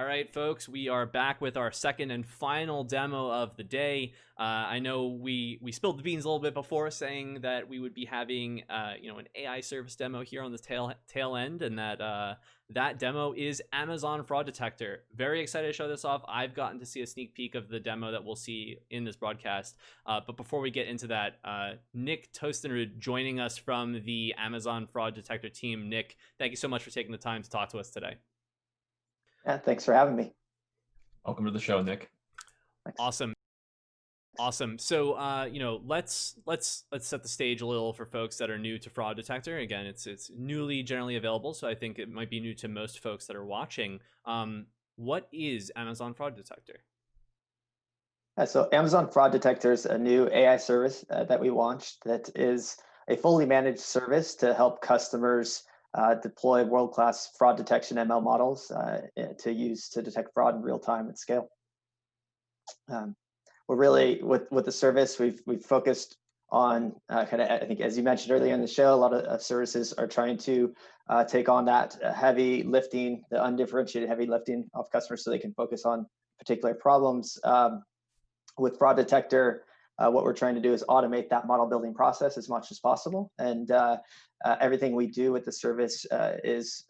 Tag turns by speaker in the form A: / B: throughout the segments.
A: All right, folks, we are back with our second and final demo of the day. I know we spilled the beans a little bit before, saying that we would be having an AI service demo here on the tail end, and that demo is Amazon Fraud Detector. Very excited to show this off. I've gotten to see a sneak peek of the demo that we'll see in this broadcast. But before we get into that, Nick Tostenrud joining us from the Amazon Fraud Detector team. Nick, thank you so much for taking the time to talk to us today.
B: Yeah, thanks for having me.
C: Welcome to the show, Nick.
B: Thanks.
A: Awesome. So, let's set the stage a little for folks that are new to Fraud Detector. Again, it's newly generally available, so I think it might be new to most folks that are watching. What is Amazon Fraud Detector?
B: So Amazon Fraud Detector is a new AI service that we launched that is a fully managed service to help customers deploy world-class fraud detection ML models to use to detect fraud in real time at scale. We're really, with the service, we've focused on I think, as you mentioned earlier in the show, a lot of services are trying to take on that heavy lifting, the undifferentiated heavy lifting of customers so they can focus on particular problems. With Fraud Detector, what we're trying to do is automate that model building process as much as possible. And everything we do with the service is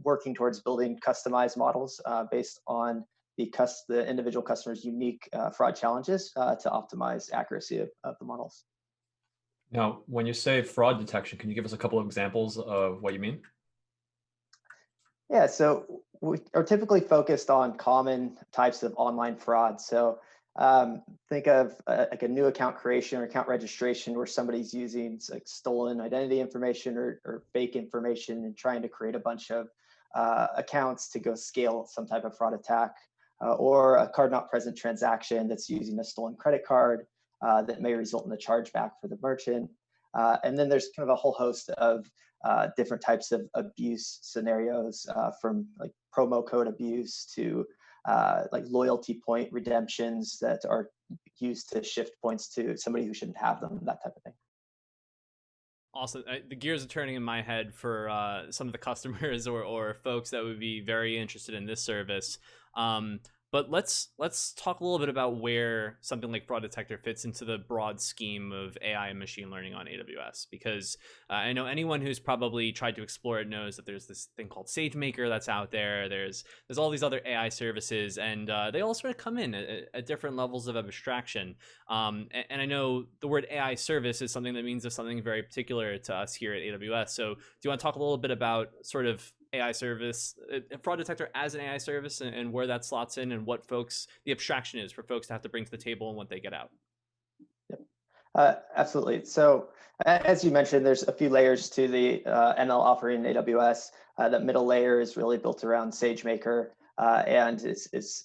B: working towards building customized models based on the individual customer's unique fraud challenges to optimize accuracy of the models.
C: Now, when you say fraud detection, can you give us a couple of examples of what you mean?
B: Yeah, so we are typically focused on common types of online fraud. So think of like a new account creation or account registration where somebody's using like stolen identity information or fake information and trying to create a bunch of accounts to go scale some type of fraud attack, or a card not present transaction that's using a stolen credit card that may result in a chargeback for the merchant. And then there's kind of a whole host of different types of abuse scenarios, from like promo code abuse to like loyalty point redemptions that are used to shift points to somebody who shouldn't have them, that type of thing.
A: Awesome. The gears are turning in my head for some of the customers or folks that would be very interested in this service. But let's talk a little bit about where something like Fraud Detector fits into the broad scheme of AI and machine learning on AWS, because I know anyone who's probably tried to explore it knows that there's this thing called SageMaker that's out there. There's all these other AI services, and they all sort of come in at different levels of abstraction. And I know the word AI service is something that means something very particular to us here at AWS. So do you want to talk a little bit about sort of AI service, Fraud Detector as an AI service, and where that slots in, and what the abstraction is for folks to have to bring to the table and what they get out?
B: Yep. Absolutely. So as you mentioned, there's a few layers to the ML offering in AWS. That middle layer is really built around SageMaker, and it's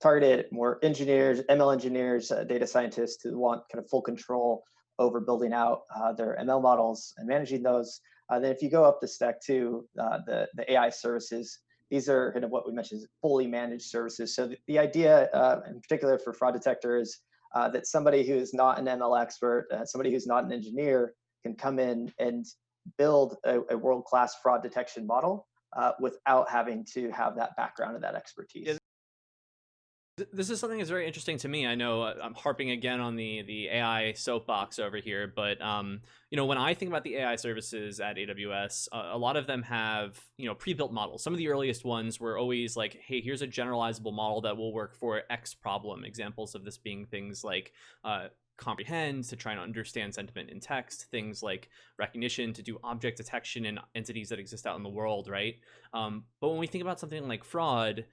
B: targeted at more engineers, ML engineers, data scientists who want kind of full control over building out their ML models and managing those. Then if you go up the stack to the AI services, these are kind of what we mentioned, fully managed services. So the idea, in particular for Fraud Detector, is that somebody who is not an ML expert, somebody who's not an engineer, can come in and build a world-class fraud detection model without having to have that background and that expertise.
A: Yeah. This is something that's very interesting to me. I know I'm harping again on the AI soapbox over here, but when I think about the AI services at AWS, a lot of them have pre-built models. Some of the earliest ones were always like, hey, here's a generalizable model that will work for X problem. Examples of this being things like comprehend, to try and understand sentiment in text, things like recognition to do object detection in entities that exist out in the world, right? But when we think about something like fraud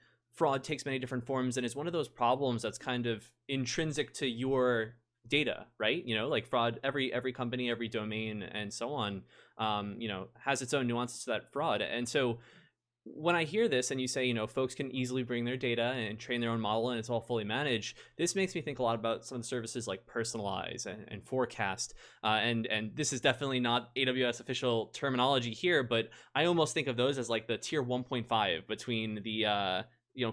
A: takes many different forms and is one of those problems that's kind of intrinsic to your data, right? Like fraud, every company, every domain, and so on, has its own nuances to that fraud. And so when I hear this and you say, folks can easily bring their data and train their own model and it's all fully managed, this makes me think a lot about some of the services like Personalize and Forecast. And this is definitely not AWS official terminology here, but I almost think of those as like the tier 1.5 between the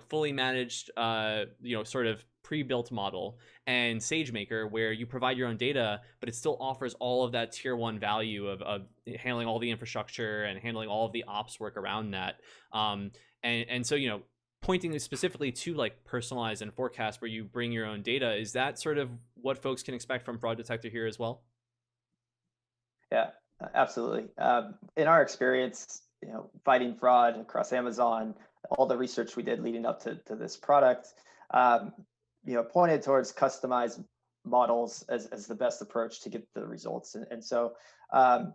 A: fully managed, sort of pre-built model and SageMaker, where you provide your own data, but it still offers all of that tier 1 value of handling all the infrastructure and handling all of the ops work around that. And so, pointing specifically to like personalize and forecast where you bring your own data, is that sort of what folks can expect from Fraud Detector here as well?
B: Yeah, absolutely. In our experience, fighting fraud across Amazon, all the research we did leading up to this product, um, pointed towards customized models as the best approach to get the results. And so um,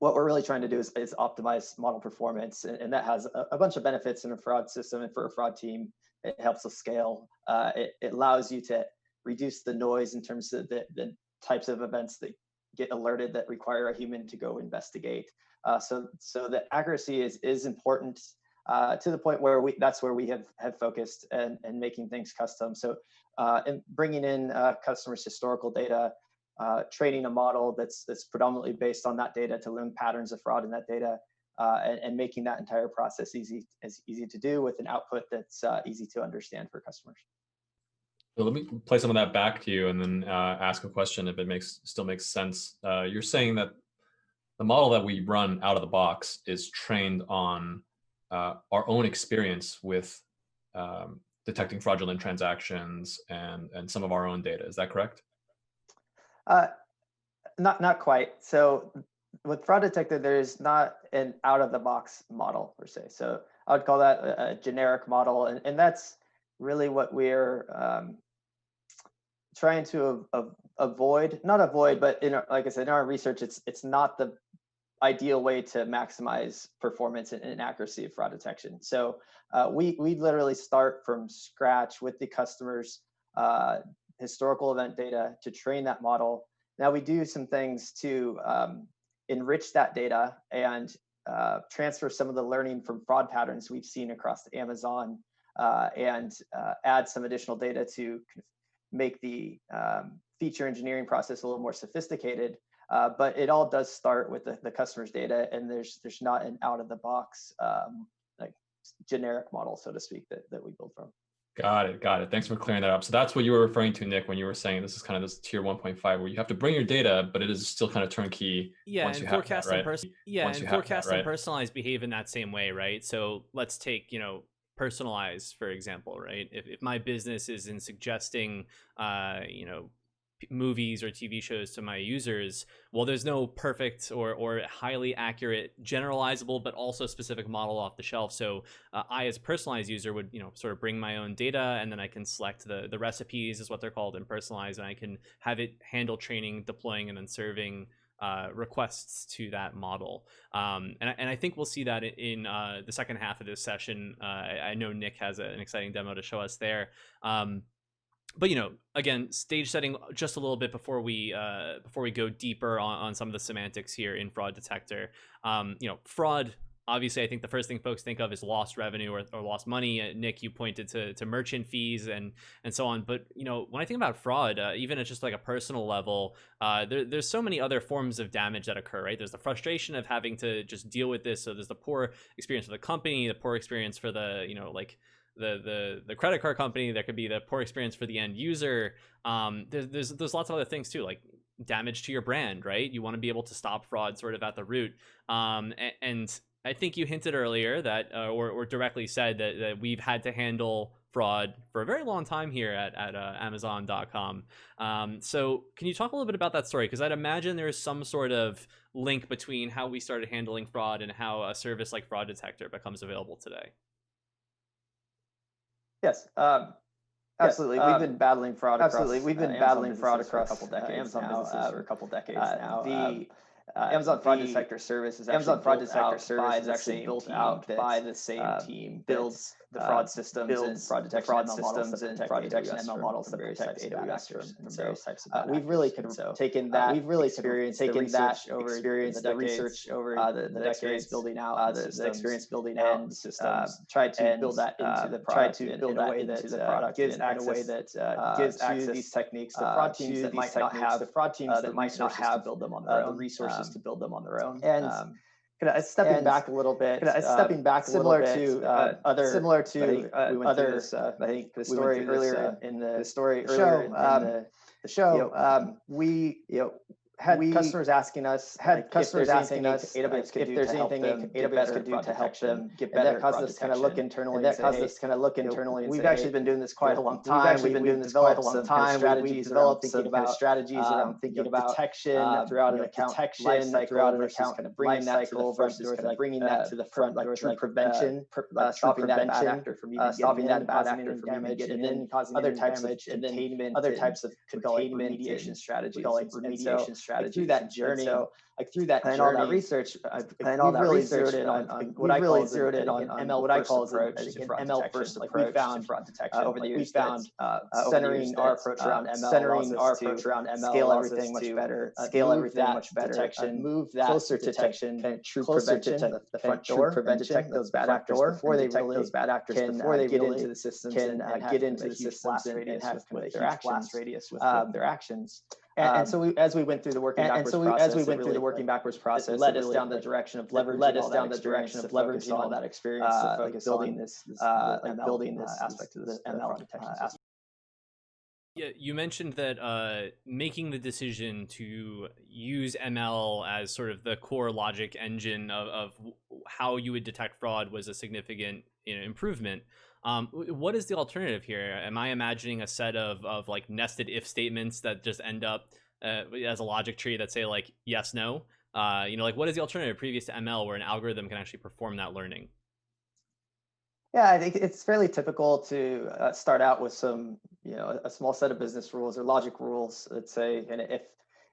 B: what we're really trying to do is optimize model performance, and that has a bunch of benefits in a fraud system and for a fraud team. It helps us scale. It allows you to reduce the noise in terms of the types of events that get alerted that require a human to go investigate. So the accuracy is important to the point where that's where we have focused and making things custom. So and bringing in customers' historical data, training a model that's predominantly based on that data to learn patterns of fraud in that data, and making that entire process easy to do with an output that's easy to understand for customers.
C: So let me play some of that back to you and then ask a question if it still makes sense. You're saying that the model that we run out of the box is trained on our own experience with detecting fraudulent transactions and some of our own data. Is that correct?
B: Not quite. So with Fraud Detector, there's not an out of the box model per se. So I would call that a generic model, and that's really what we're trying to avoid. Not avoid, but like I said, in our research, it's not the ideal way to maximize performance and accuracy of fraud detection. So we literally start from scratch with the customer's historical event data to train that model. Now we do some things to enrich that data and transfer some of the learning from fraud patterns we've seen across Amazon, and add some additional data to make the feature engineering process a little more sophisticated. But it all does start with the customer's data, and there's not an out of the box like generic model, so to speak, that we build from.
C: Got it. Thanks for clearing that up. So that's what you were referring to, Nick, when you were saying this is kind of this tier 1.5 where you have to bring your data, but it is still kind of turnkey.
A: Yeah,
C: once
A: and
C: you
A: forecast
C: have that,
A: and
C: right?
A: forecast and personalize behave in that same way, right? So let's take, personalize, for example, right? If my business is in suggesting movies or TV shows to my users, well, there's no perfect or highly accurate generalizable but also specific model off the shelf. So I, as a personalized user, would sort of bring my own data, and then I can select the recipes, is what they're called, in personalize, and I can have it handle training, deploying, and then serving requests to that model. And I think we'll see that in the second half of this session. I know Nick has an exciting demo to show us there. But again, stage setting just a little bit before we go deeper on some of the semantics here in Fraud Detector. Fraud, obviously, I think the first thing folks think of is lost revenue or lost money. Nick, you pointed to merchant fees and so on. But when I think about fraud, even at just like a personal level, there's so many other forms of damage that occur, right? There's the frustration of having to just deal with this. So there's the poor experience for the company, the poor experience for the the credit card company. There could be the poor experience for the end user. There's lots of other things too, like damage to your brand, right? You want to be able to stop fraud sort of at the root. And I think you hinted earlier that, or directly said that we've had to handle fraud for a very long time here at Amazon.com. So can you talk a little bit about that story? Because I'd imagine there's some sort of link between how we started handling fraud and how a service like Fraud Detector becomes available today.
B: Yes, absolutely. We've been battling fraud across. Absolutely, we've been battling fraud across a couple decades for a couple decades now. The Amazon Fraud Detector service is actually built out by the same team builds the fraud systems and fraud detection ML models that protect AWS from various types of. We've really taken that experience, the research over the experience building out the experience building out the systems, tried to build that into the product, in a way that gives access to these techniques to fraud teams that might not have build them on their own, the resources to build them on their own. And stepping back a little bit, similar to I think the story earlier in the show, had customers asking us, if there's anything AWS could do to help them get better. And that caused us to kind of look internally and say, we've actually been doing this quite a long time. We've developed some strategies around thinking about detection throughout an account lifecycle versus kind of bringing that to the front door, bringing that to the front, like true prevention, stopping that bad actor from even stopping that bad actor from damage, and then causing other types of containment, other types of containment remediation strategies, like remediation strategies. Through that journey, through that and all that research, and all that really zeroed in on what I call zeroed in on ML, what I call approach to fraud detection. Like we found fraud detection over the years, centering our approach around ML, scale everything much better, detection, move that closer to detection, true prevention, the front door, detect those bad actors before they really get into the systems and get into the systems and have a huge blast radius with their actions. And so as we went through the working backwards process, it led us down the direction of leveraging all that experience of building this aspect of the ML detection system.
A: Yeah, you mentioned that making the decision to use ML as sort of the core logic engine of how you would detect fraud was a significant improvement. What is the alternative here? Am I imagining a set of like nested if statements that just end up as a logic tree that say like yes, no? Like what is the alternative previous to ML where an algorithm can actually perform that learning?
B: Yeah, I think it's fairly typical to start out with some, a small set of business rules or logic rules that say, and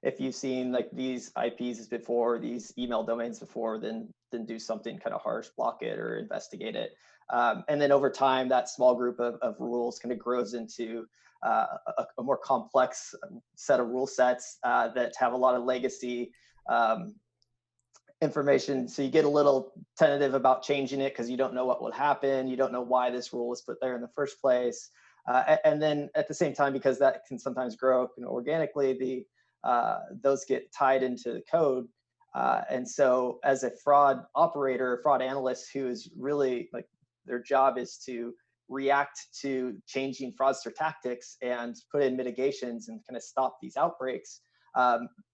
B: if you've seen like these IPs before, these email domains before, then do something kind of harsh, block it or investigate it. And then over time, that small group of rules kind of grows into a more complex set of rule sets that have a lot of legacy information. So you get a little tentative about changing it because you don't know what will happen. You don't know why this rule was put there in the first place. And then at the same time, because that can sometimes grow organically, those get tied into the code. And so as a fraud operator, fraud analyst who is really like their job is to react to changing fraudster tactics and put in mitigations and kind of stop these outbreaks,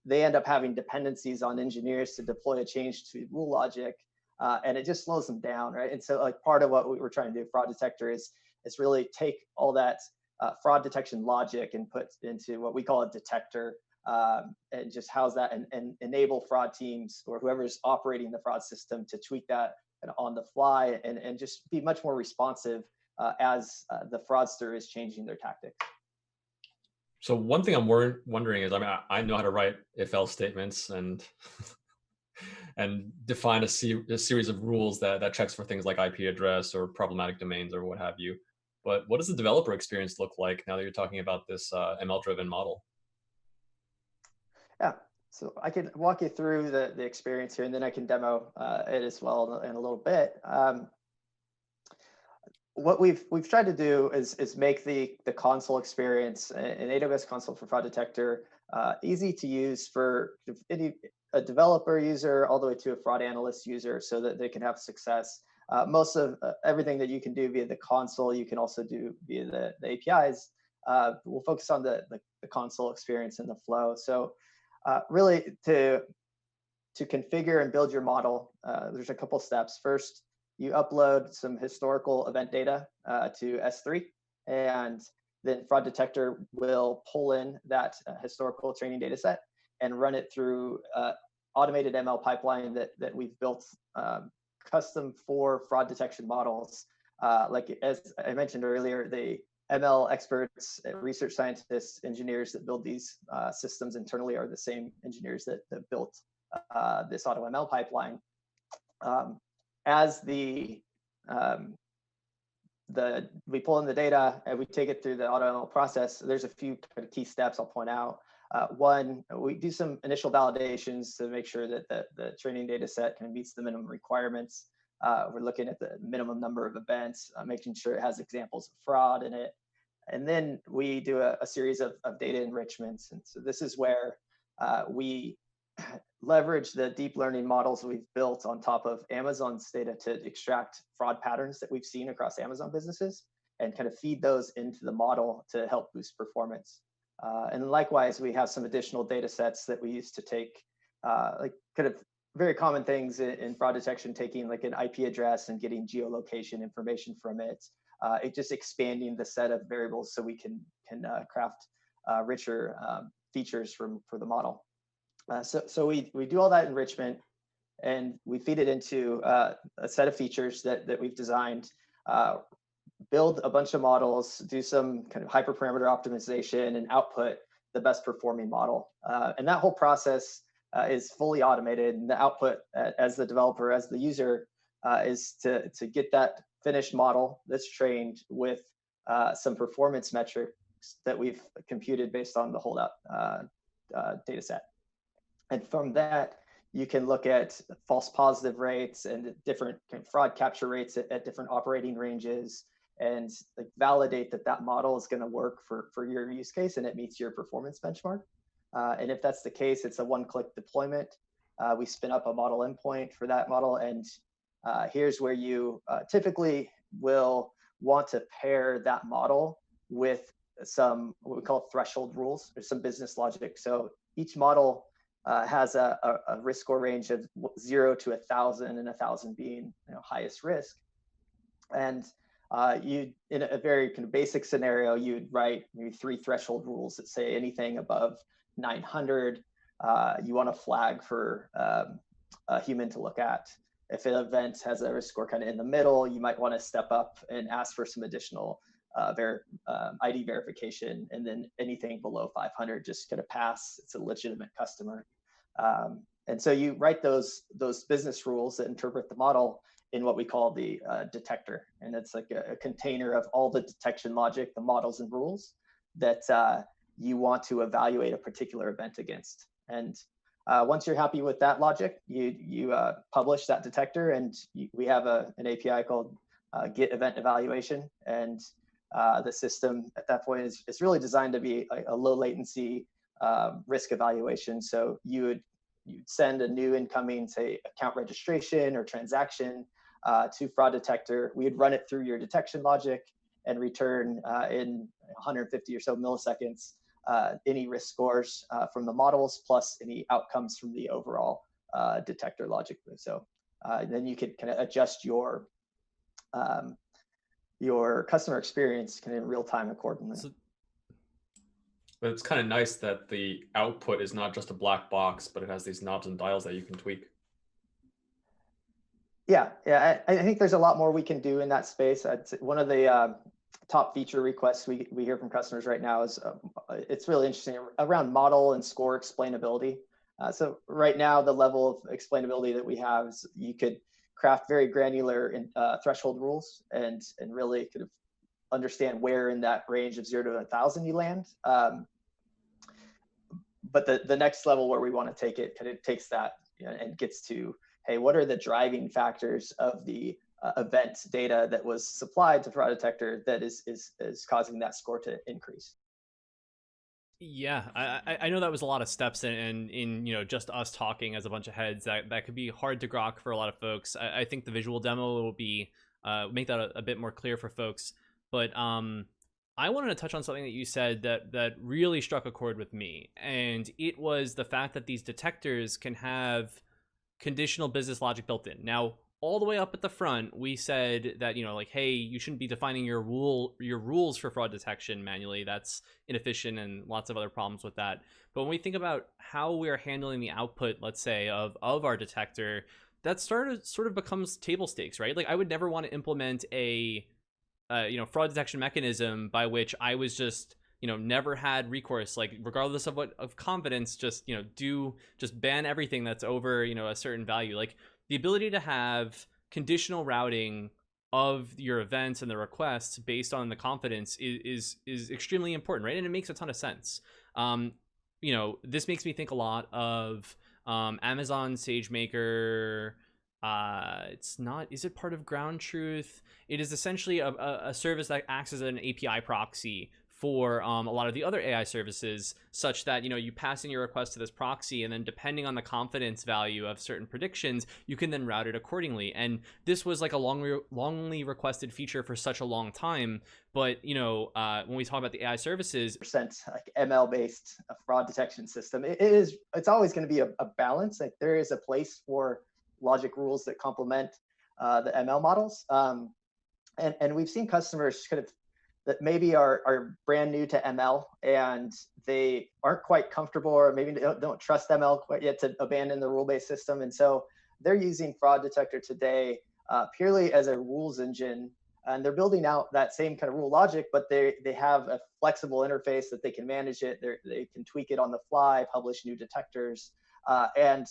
B: they end up having dependencies on engineers to deploy a change to rule logic, and it just slows them down, right? And so like part of what we were trying to do, Fraud Detector, is really take all that fraud detection logic and put into what we call a detector, and just house that and enable fraud teams or whoever's operating the fraud system to tweak that on the fly and just be much more responsive as the fraudster is changing their tactics.
C: So one thing I'm wondering is, I know how to write if-else statements and and define a series of rules that checks for things like IP address or problematic domains or what have you. But what does the developer experience look like now that you're talking about this ML-driven model?
B: Yeah, so I can walk you through the experience here, and then I can demo it as well in a little bit. What we've tried to do is make the console experience, an AWS console for Fraud Detector, easy to use for a developer user all the way to a fraud analyst user, so that they can have success. Most of everything that you can do via the console, you can also do via the APIs. We'll focus on the console experience and the flow. So really to configure and build your model, there's a couple steps. First, you upload some historical event data to S3, and then Fraud Detector will pull in that historical training data set and run it through automated ML pipeline that we've built custom for fraud detection models. Like as I mentioned earlier, the ML experts, research scientists, engineers that build these systems internally are the same engineers that built this auto ML pipeline. As we pull in the data and we take it through the AutoML process, there's a few kind of key steps I'll point out. One, we do some initial validations to make sure that the training data set kind of meets the minimum requirements. We're looking at the minimum number of events, making sure it has examples of fraud in it. And then we do a series of data enrichments. And so this is where we leverage the deep learning models we've built on top of Amazon's data to extract fraud patterns that we've seen across Amazon businesses and kind of feed those into the model to help boost performance. And likewise, we have some additional data sets that we use to take like kind of very common things in fraud detection, taking like an IP address and getting geolocation information from it. It just expanding the set of variables so we can craft richer features for the model. So we do all that enrichment, and we feed it into a set of features that we've designed, build a bunch of models, do some kind of hyperparameter optimization, and output the best performing model. And that whole process is fully automated. And the output, as the developer, as the user, is to get that finished model that's trained with some performance metrics that we've computed based on the holdout data set. And from that, you can look at false positive rates and different kind of fraud capture rates at different operating ranges, and like validate that model is going to work for your use case and it meets your performance benchmark. And if that's the case, it's a one-click deployment. We spin up a model endpoint for that model, and here's where you typically will want to pair that model with some what we call threshold rules or some business logic. So each model has a risk score range of 0 to 1,000, and 1,000 being highest risk. And you, in a very kind of basic scenario, you'd write maybe 3 threshold rules that say anything above 900, you want to flag for a human to look at. If an event has a risk score kind of in the middle, you might want to step up and ask for some additional ID verification. And then anything below 500, just kind of pass. It's a legitimate customer. And so you write those business rules that interpret the model in what we call the detector. And it's like a container of all the detection logic, the models and rules that you want to evaluate a particular event against. And once you're happy with that logic, you publish that detector, and we have an API called Get Event Evaluation. And the system at that point is really designed to be a low latency risk evaluation. So you'd send a new incoming, say, account registration or transaction to fraud detector. We'd run it through your detection logic and return in 150 or so milliseconds any risk scores from the models, plus any outcomes from the overall detector logic. So then you could kind of adjust your customer experience kind of in real time accordingly.
C: But it's kind of nice that the output is not just a black box, but it has these knobs and dials that you can tweak.
B: Yeah, I think there's a lot more we can do in that space. One of the top feature requests we hear from customers right now is it's really interesting around model and score explainability. So right now, the level of explainability that we have is you could craft very granular threshold rules and really kind of understand where in that range of 0 to 1,000 you land. But the next level where we want to take it kind of takes that and gets to, hey, what are the driving factors of the event data that was supplied to fraud detector that is causing that score to increase?
A: Yeah, I know that was a lot of steps, and in just us talking as a bunch of heads, that could be hard to grok for a lot of folks. I think the visual demo will be make that a bit more clear for folks. But I wanted to touch on something that you said that really struck a chord with me, and it was the fact that these detectors can have conditional business logic built in. Now, all the way up at the front, we said that, like, hey, you shouldn't be defining your rules for fraud detection manually. That's inefficient and lots of other problems with that. But when we think about how we're handling the output, let's say, of our detector, that sort of becomes table stakes, right? Like, I would never want to implement a fraud detection mechanism by which I was just never had recourse, like regardless of confidence, just ban everything that's over a certain value. Like, the ability to have conditional routing of your events and the requests based on the confidence is extremely important, right? And it makes a ton of sense. This makes me think a lot of Amazon SageMaker. It's not, is it part of Ground Truth? It is essentially a service that acts as an API proxy for a lot of the other AI services, such that you pass in your request to this proxy, and then depending on the confidence value of certain predictions, you can then route it accordingly. And this was like a longly requested feature for such a long time. But when we talk about the AI services,
B: percent like ML based fraud detection system, it's always going to be a balance. Like there is a place for logic rules that complement the ML models, and we've seen customers kind of that maybe are brand new to ML and they aren't quite comfortable, or maybe don't trust ML quite yet to abandon the rule-based system. And so they're using Fraud Detector today purely as a rules engine. And they're building out that same kind of rule logic, but they have a flexible interface that they can manage it. They can tweak it on the fly, publish new detectors. And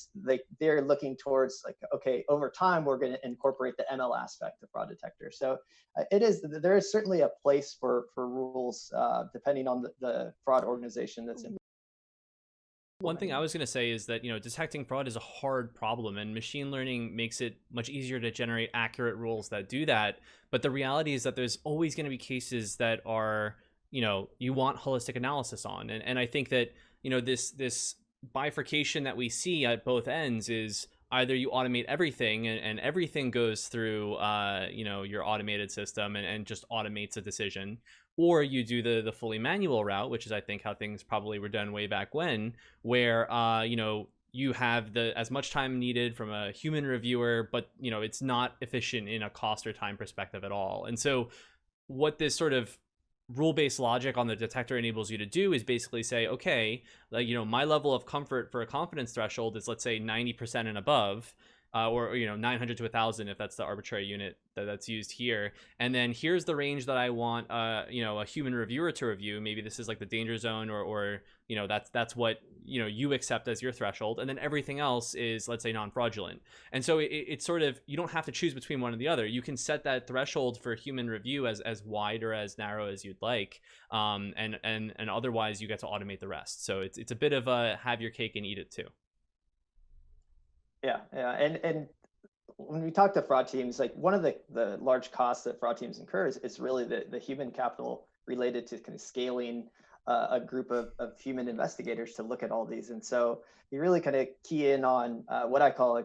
B: they're looking towards like, okay, over time, we're going to incorporate the ML aspect of Fraud Detector. So there is certainly a place for rules depending on the fraud organization that's in.
A: One thing I was going to say is that, detecting fraud is a hard problem, and machine learning makes it much easier to generate accurate rules that do that. But the reality is that there's always going to be cases that are, you want holistic analysis on. And I think that, this bifurcation that we see at both ends is either you automate everything and everything goes through, your automated system and just automates a decision, or you do the fully manual route, which is I think how things probably were done way back when, where you have as much time needed from a human reviewer, but it's not efficient in a cost or time perspective at all. And so what this sort of rule-based logic on the detector enables you to do is basically say, okay, like, my level of comfort for a confidence threshold is, let's say, 90% and above, or 900 to 1,000 if that's the arbitrary unit that's used here. And then here's the range that I want a human reviewer to review. Maybe this is like the danger zone, or that's what you accept as your threshold. And then everything else is, let's say, non-fraudulent. And so it's sort of, you don't have to choose between one or the other. You can set that threshold for human review as wide or as narrow as you'd like, and otherwise you get to automate the rest. So it's a bit of a have your cake and eat it too.
B: Yeah, and when we talk to fraud teams, like one of the large costs that fraud teams incur is really the human capital related to kind of scaling a group of human investigators to look at all these. And so you really kind of key in on what I call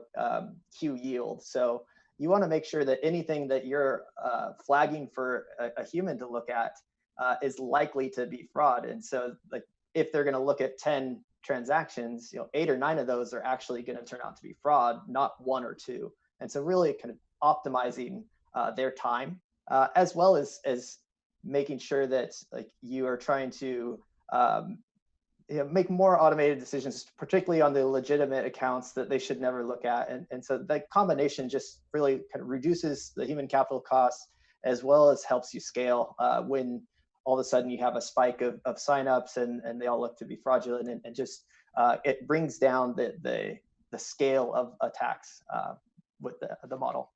B: Q yield. So you want to make sure that anything that you're flagging for a human to look at is likely to be fraud. And so like if they're going to look at 10 transactions, 8 or 9 of those are actually going to turn out to be fraud, not 1 or 2. And so really kind of optimizing their time, as well as making sure that like you are trying to make more automated decisions, particularly on the legitimate accounts that they should never look at. And so that combination just really kind of reduces the human capital costs, as well as helps you scale when all of a sudden you have a spike of signups and they all look to be fraudulent, and just it brings down the scale of attacks with the model.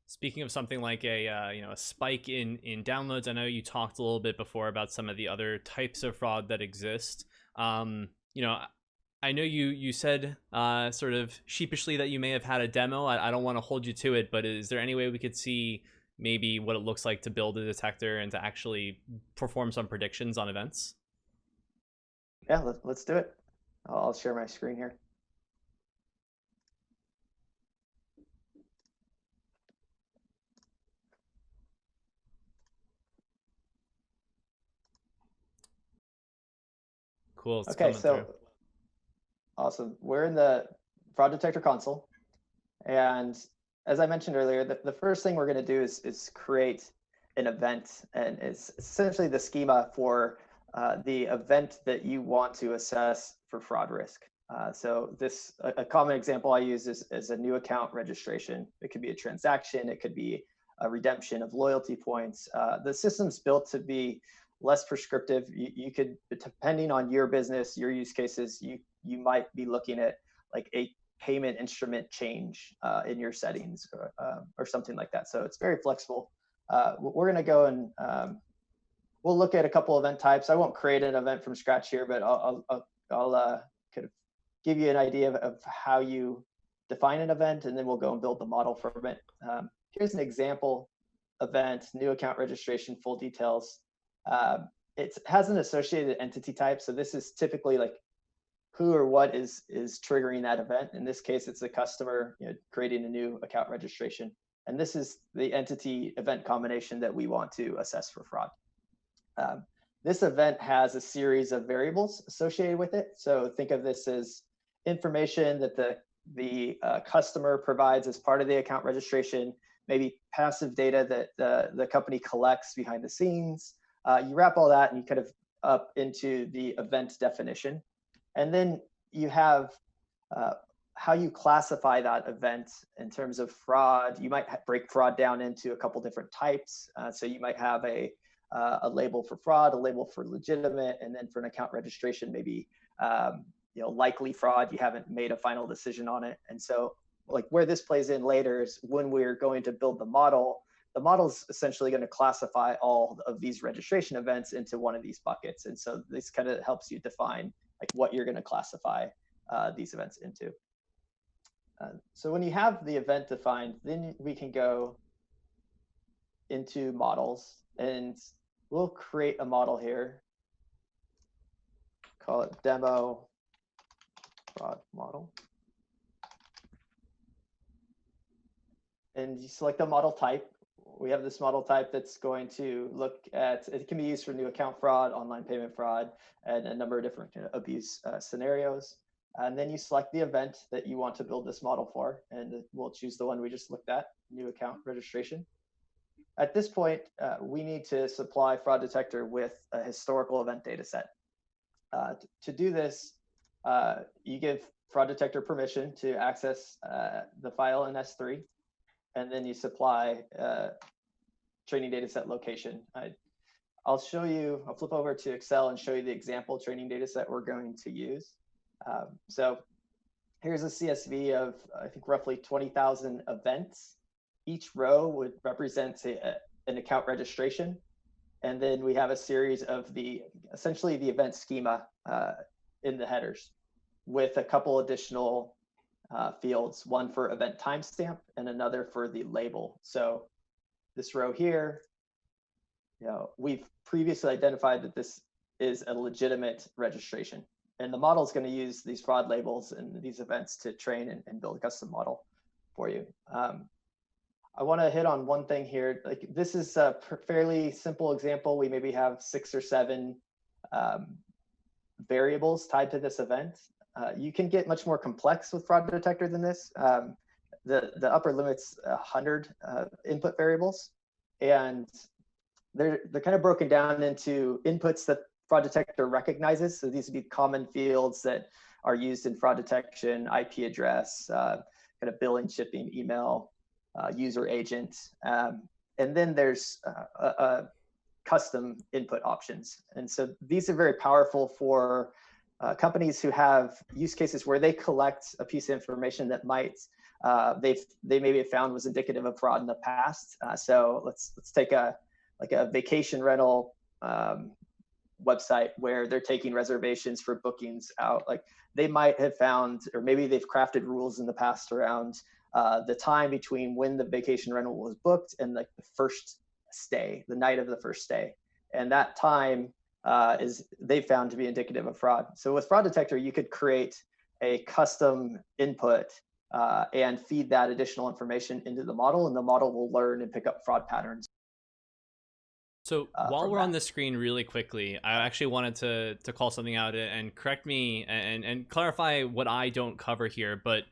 A: Speaking of something like a spike in downloads, I know you talked a little bit before about some of the other types of fraud that exist. I know you said sort of sheepishly that you may have had a demo. I don't want to hold you to it, but is there any way we could see maybe what it looks like to build a detector and to actually perform some predictions on events?
B: Yeah, let's do it. I'll share my screen here.
A: Cool.
B: Okay, so awesome. We're in the Fraud Detector console. And as I mentioned earlier, the first thing we're going to do is create an event. And it's essentially the schema for the event that you want to assess for fraud risk. So a common example I use is a new account registration. It could be a transaction. It could be a redemption of loyalty points. The system's built to be less prescriptive. You could, depending on your business, your use cases, you might be looking at like a payment instrument change in your settings or something like that. So it's very flexible. We're going to go and we'll look at a couple event types. I won't create an event from scratch here, but I'll kind of give you an idea of how you define an event, and then we'll go and build the model from it. Here's an example event, new account registration, full details. It has an associated entity type. So this is typically like who or what is triggering that event. In this case, it's a customer, creating a new account registration. And this is the entity event combination that we want to assess for fraud. This event has a series of variables associated with it. So think of this as information that the customer provides as part of the account registration, maybe passive data that the company collects behind the scenes. You wrap all that and you kind of up into the event definition. And then you have how you classify that event in terms of fraud. You might break fraud down into a couple different types. So you might have a label for fraud, a label for legitimate, and then for an account registration, maybe likely fraud. You haven't made a final decision on it. And so like where this plays in later is when we're going to build the model's essentially going to classify all of these registration events into one of these buckets. And so this kind of helps you define like what you're going to classify these events into. So when you have the event defined, then we can go into models, and we'll create a model here. Call it demo fraud model. And you select the model type. We have this model type that's going to look at, it can be used for new account fraud, online payment fraud, and a number of different abuse scenarios. And then you select the event that you want to build this model for, and we'll choose the one we just looked at, new account registration. At this point, we need to supply Fraud Detector with a historical event data set. To do this, you give Fraud Detector permission to access the file in S3, and then you supply training data set location. I'll flip over to Excel and show you the example training data set we're going to use. So here's a CSV of, I think, roughly 20,000 events. Each row would represent an account registration. And then we have a series of essentially the event schema in the headers with a couple additional fields, one for event timestamp and another for the label. So this row here, we've previously identified that this is a legitimate registration. And the model is going to use these fraud labels and these events to train and build a custom model for you. I want to hit on one thing here. Like this is a fairly simple example. We maybe have 6 or 7 variables tied to this event. You can get much more complex with Fraud Detector than this. The upper limit's 100 input variables, and they're kind of broken down into inputs that Fraud Detector recognizes. So these would be common fields that are used in fraud detection: IP address, kind of billing, shipping, email, user agent, and then there's custom input options. And so these are very powerful for companies who have use cases where they collect a piece of information that might they maybe have found was indicative of fraud in the past. So let's take a vacation rental website where they're taking reservations for bookings out. Like they might have found, or maybe they've crafted rules in the past around the time between when the vacation rental was booked and like the first stay, the night of the first stay. And that time is they found to be indicative of fraud. So with Fraud Detector, you could create a custom input and feed that additional information into the model, and the model will learn and pick up fraud patterns.
A: So while we're on the screen really quickly, I actually wanted to call something out and correct me and clarify what I don't cover here. But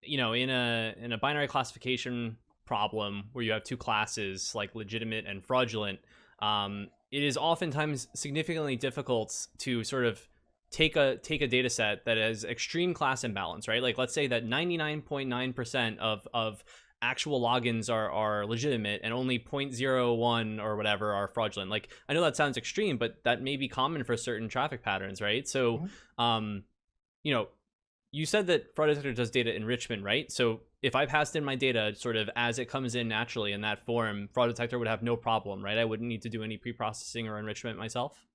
A: in a binary classification problem where you have 2 classes like legitimate and fraudulent, it is oftentimes significantly difficult to sort of take a data set that has extreme class imbalance, right? Like let's say that 99.9% of actual logins are legitimate and only 0.01 or whatever are fraudulent. Like I know that sounds extreme, but that may be common for certain traffic patterns, right? So you said that Fraud Detector does data enrichment, right? So if I passed in my data sort of as it comes in naturally in that form, Fraud Detector would have no problem, right? I wouldn't need to do any pre-processing or enrichment myself.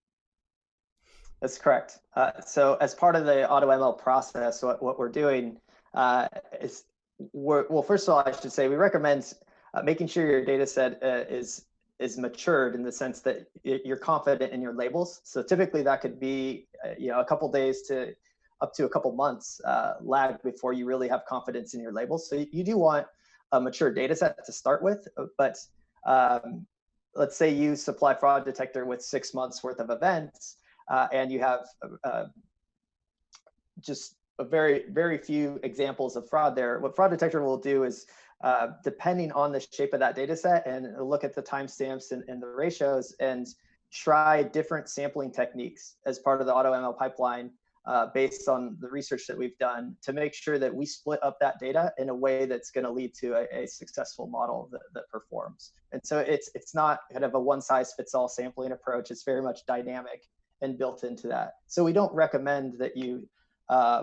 B: That's correct. So as part of the AutoML process, what we're doing is, well, first of all, I should say we recommend making sure your data set is matured in the sense that you're confident in your labels. So typically that could be a couple days to up to a couple months lag before you really have confidence in your labels. So you do want a mature data set to start with, but let's say you supply Fraud Detector with 6 months worth of events, and you have just a very few examples of fraud there. What Fraud Detector will do is, depending on the shape of that data set, and look at the timestamps and the ratios, and try different sampling techniques as part of the AutoML pipeline, based on the research that we've done, to make sure that we split up that data in a way that's going to lead to a successful model that performs. And so it's not kind of a one-size-fits-all sampling approach. It's very much dynamic and built into that. So we don't recommend that you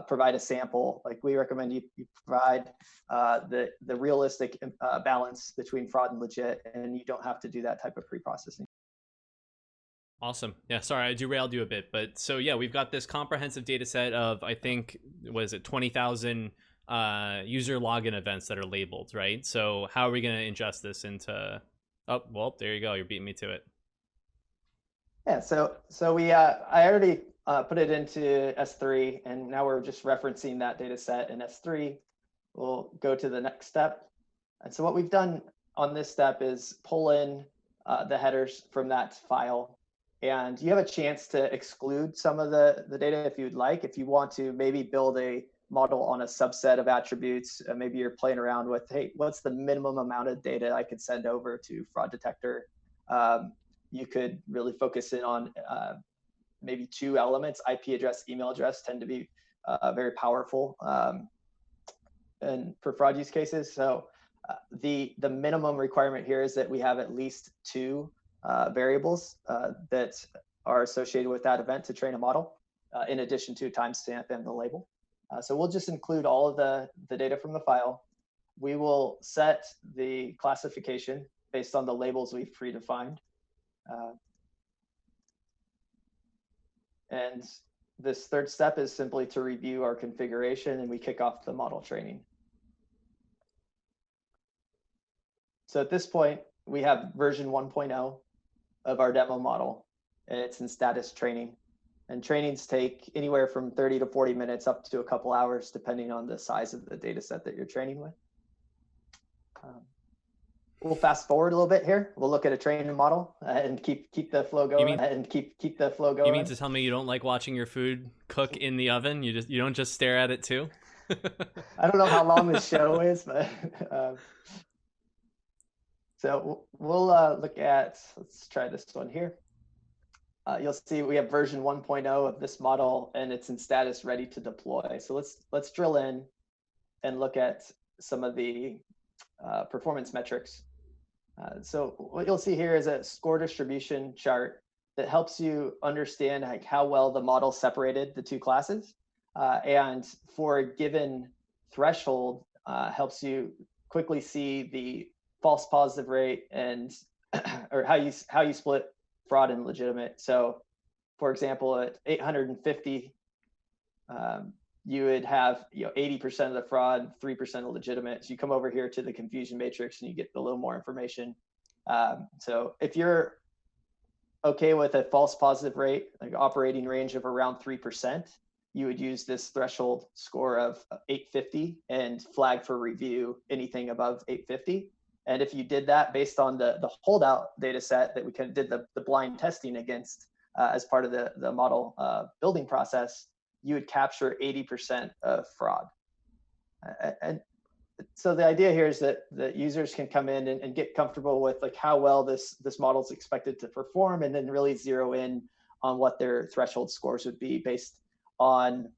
B: provide a sample. Like, we recommend you provide the realistic balance between fraud and legit, and you don't have to do that type of pre-processing.
A: Awesome. Yeah, sorry, I derailed you a bit, but so yeah, we've got this comprehensive data set of, I think, was it 20,000 user login events that are labeled, right? So how are we going to ingest this into, oh, well, there you go. You're beating me to it.
B: Yeah, so we I already put it into S3, and now we're just referencing that data set in S3. We'll go to the next step. And so what we've done on this step is pull in the headers from that file. And you have a chance to exclude some of the data if you'd like. If you want to maybe build a model on a subset of attributes, maybe you're playing around with, hey, what's the minimum amount of data I could send over to Fraud Detector? You could really focus in on maybe 2 elements. IP address, email address tend to be very powerful and for fraud use cases. So the minimum requirement here is that we have at least 2 variables that are associated with that event to train a model, in addition to timestamp and the label. So we'll just include all of the data from the file. We will set the classification based on the labels we've predefined. And this third step is simply to review our configuration, and we kick off the model training. So at this point, we have version 1.0 of our demo model, and it's in status training. And trainings take anywhere from 30 to 40 minutes up to a couple hours, depending on the size of the data set that you're training with. We'll fast forward a little bit here. We'll look at a training model and keep the flow going.
A: You mean to tell me you don't like watching your food cook in the oven? You don't just stare at it too?
B: I don't know how long this show is, but so we'll look at, let's try this one here. You'll see we have version 1.0 of this model, and it's in status ready to deploy. So let's drill in and look at some of the performance metrics. So what you'll see here is a score distribution chart that helps you understand like how well the model separated the 2 classes, and for a given threshold helps you quickly see the false positive rate and or how you split fraud and legitimate. So for example, at 850, you would have 80% of the fraud, 3% of legitimate. So you come over here to the confusion matrix and you get a little more information. So if you're okay with a false positive rate, like operating range of around 3%, you would use this threshold score of 850 and flag for review anything above 850. And if you did that based on the holdout data set that we kind of did the blind testing against as part of the model building process, you would capture 80% of fraud. And so the idea here is that the users can come in and get comfortable with like how well this model is expected to perform, and then really zero in on what their threshold scores would be based on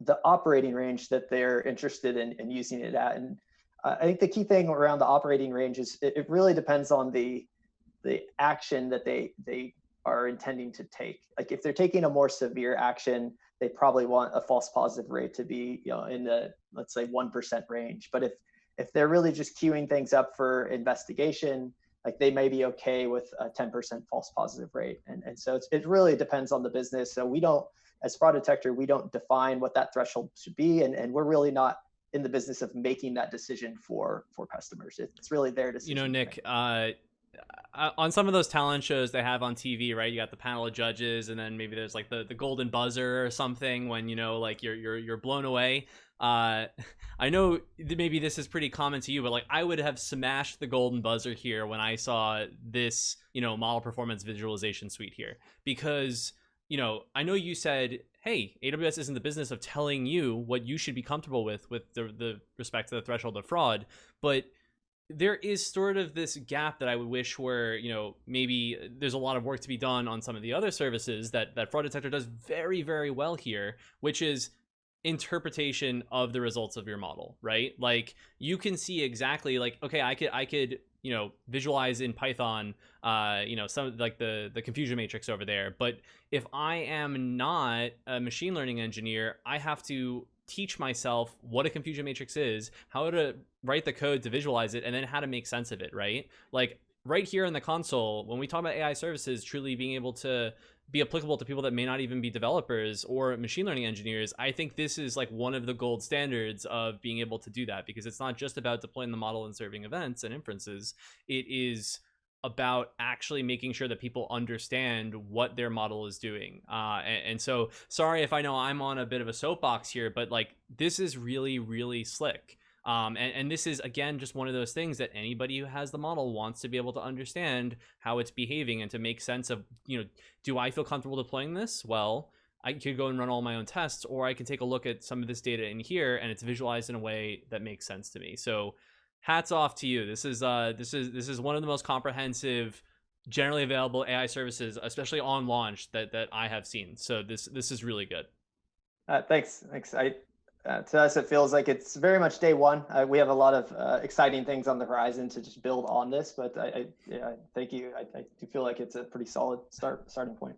B: the operating range that they're interested in using it at. And I think the key thing around the operating range is it really depends on the action that they are intending to take. Like if they're taking a more severe action, they probably want a false positive rate to be in the, let's say, 1% range. But if they're really just queuing things up for investigation, like they may be okay with a 10% false positive rate. And so it really depends on the business. So we don't, as Fraud Detector, we don't define what that threshold should be, and we're really not in the business of making that decision for customers. It's really their decision.
A: You know, Nick, on some of those talent shows they have on TV, right? You got the panel of judges, and then maybe there's like the golden buzzer or something when, you know, like you're blown away. I know maybe this is pretty common to you, but like I would have smashed the golden buzzer here when I saw this, you know, model performance visualization suite here, because, you know, I know you said, hey, AWS isn't the business of telling you what you should be comfortable with the respect to the threshold of fraud, but there is sort of this gap that I would wish where, you know, maybe there's a lot of work to be done on some of the other services that Fraud Detector does very, very well here, which is interpretation of the results of your model, right? Like you can see exactly like, okay, I could, you know, visualize in Python, you know, some like the confusion matrix over there. But if I am not a machine learning engineer, I have to teach myself what a confusion matrix is, how to write the code to visualize it, and then how to make sense of it, right? Like right here in the console, when we talk about AI services truly being able to be applicable to people that may not even be developers or machine learning engineers, I think this is like one of the gold standards of being able to do that, because it's not just about deploying the model and serving events and inferences. It is about actually making sure that people understand what their model is doing. And so, sorry if I know I'm on a bit of a soapbox here, but like this is really, really slick. And this is, again, just one of those things that anybody who has the model wants to be able to understand how it's behaving and to make sense of, you know, do I feel comfortable deploying this? Well, I could go and run all my own tests, or I can take a look at some of this data in here and it's visualized in a way that makes sense to me. So hats off to you. This is one of the most comprehensive, generally available AI services, especially on launch, that I have seen. So this is really good.
B: Thanks. To us, it feels like it's very much day one. We have a lot of exciting things on the horizon to just build on this, but yeah, thank you. I do feel like it's a pretty solid starting point.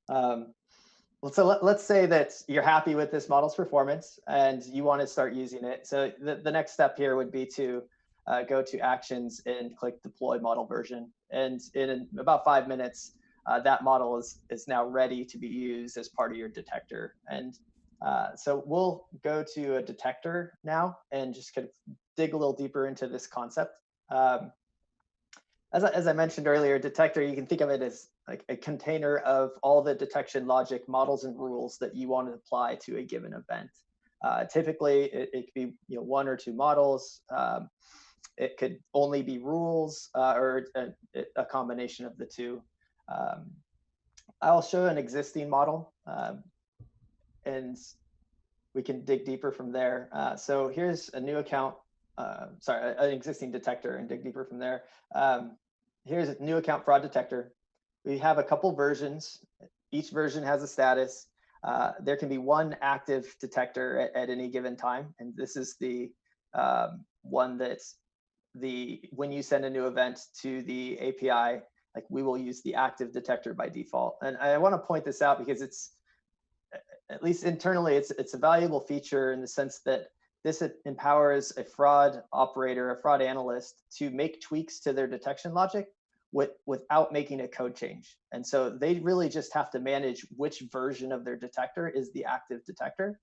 B: Well, so let's say that you're happy with this model's performance and you want to start using it. So the next step here would be to go to Actions and click Deploy Model Version. And in about 5 minutes, that model is now ready to be used as part of your detector. And so we'll go to a detector now and just kind of dig a little deeper into this concept. As I mentioned earlier, detector, you can think of it as like a container of all the detection logic, models, and rules that you want to apply to a given event. Typically, it could be, you know, 1 or 2 models. It could only be rules or a combination of the two. I'll show an existing model, and we can dig deeper from there. So here's a new account, sorry, an existing detector, and dig deeper from there. Here's a new account fraud detector. We have a couple versions. Each version has a status. There can be 1 active detector at any given time. And this is the one that's when you send a new event to the API, like we will use the active detector by default. And I want to point this out because it's, at least internally, it's a valuable feature in the sense that this empowers a fraud operator, a fraud analyst, to make tweaks to their detection logic without making a code change. And so they really just have to manage which version of their detector is the active detector.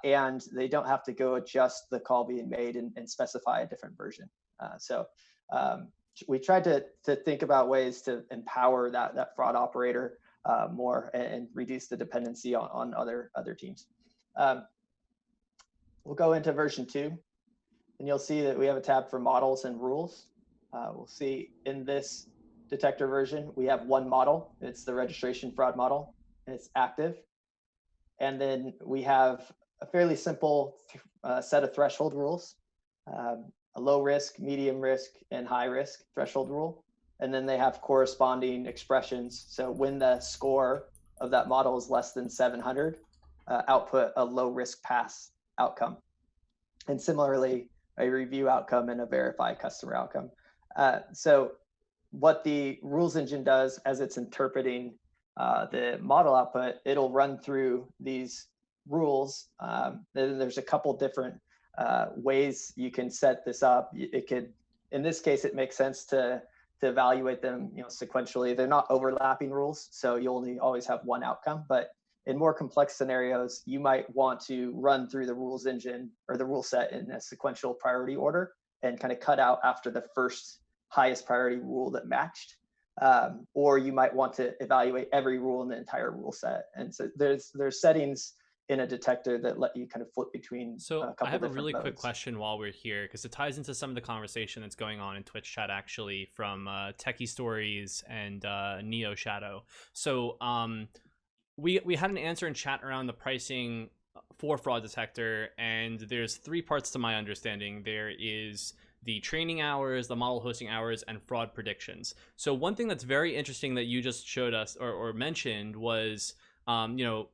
B: And they don't have to go adjust the call being made and specify a different version. So we tried to think about ways to empower that fraud operator more and reduce the dependency on other teams. We'll go into version 2, and you'll see that we have a tab for models and rules. We'll see in this detector version, we have 1 model. It's the registration fraud model, and it's active. And then we have a fairly simple set of threshold rules, a low risk, medium risk, and high risk threshold rule. And then they have corresponding expressions. So when the score of that model is less than 700, output a low risk pass outcome. And similarly, a review outcome and a verify customer outcome. So what the rules engine does as it's interpreting the model output, it'll run through these rules. There's a couple different ways you can set this up. It could, in this case, it makes sense to evaluate them, you know, sequentially. They're not overlapping rules, so you only always have 1 outcome. But in more complex scenarios, you might want to run through the rules engine or the rule set in a sequential priority order and kind of cut out after the first highest priority rule that matched. Or you might want to evaluate every rule in the entire rule set. And so there's settings in a detector that let you kind of flip between
A: So
B: a couple
A: I have a
B: different
A: really quick
B: modes.
A: question while we're here, because it ties into some of the conversation that's going on in Twitch chat, actually, from Techie Stories and Neo Shadow. So we had an answer in chat around the pricing for Fraud Detector, and there's three parts to my understanding. There is the training hours, the model hosting hours, and fraud predictions. So one thing that's very interesting that you just showed us or mentioned was,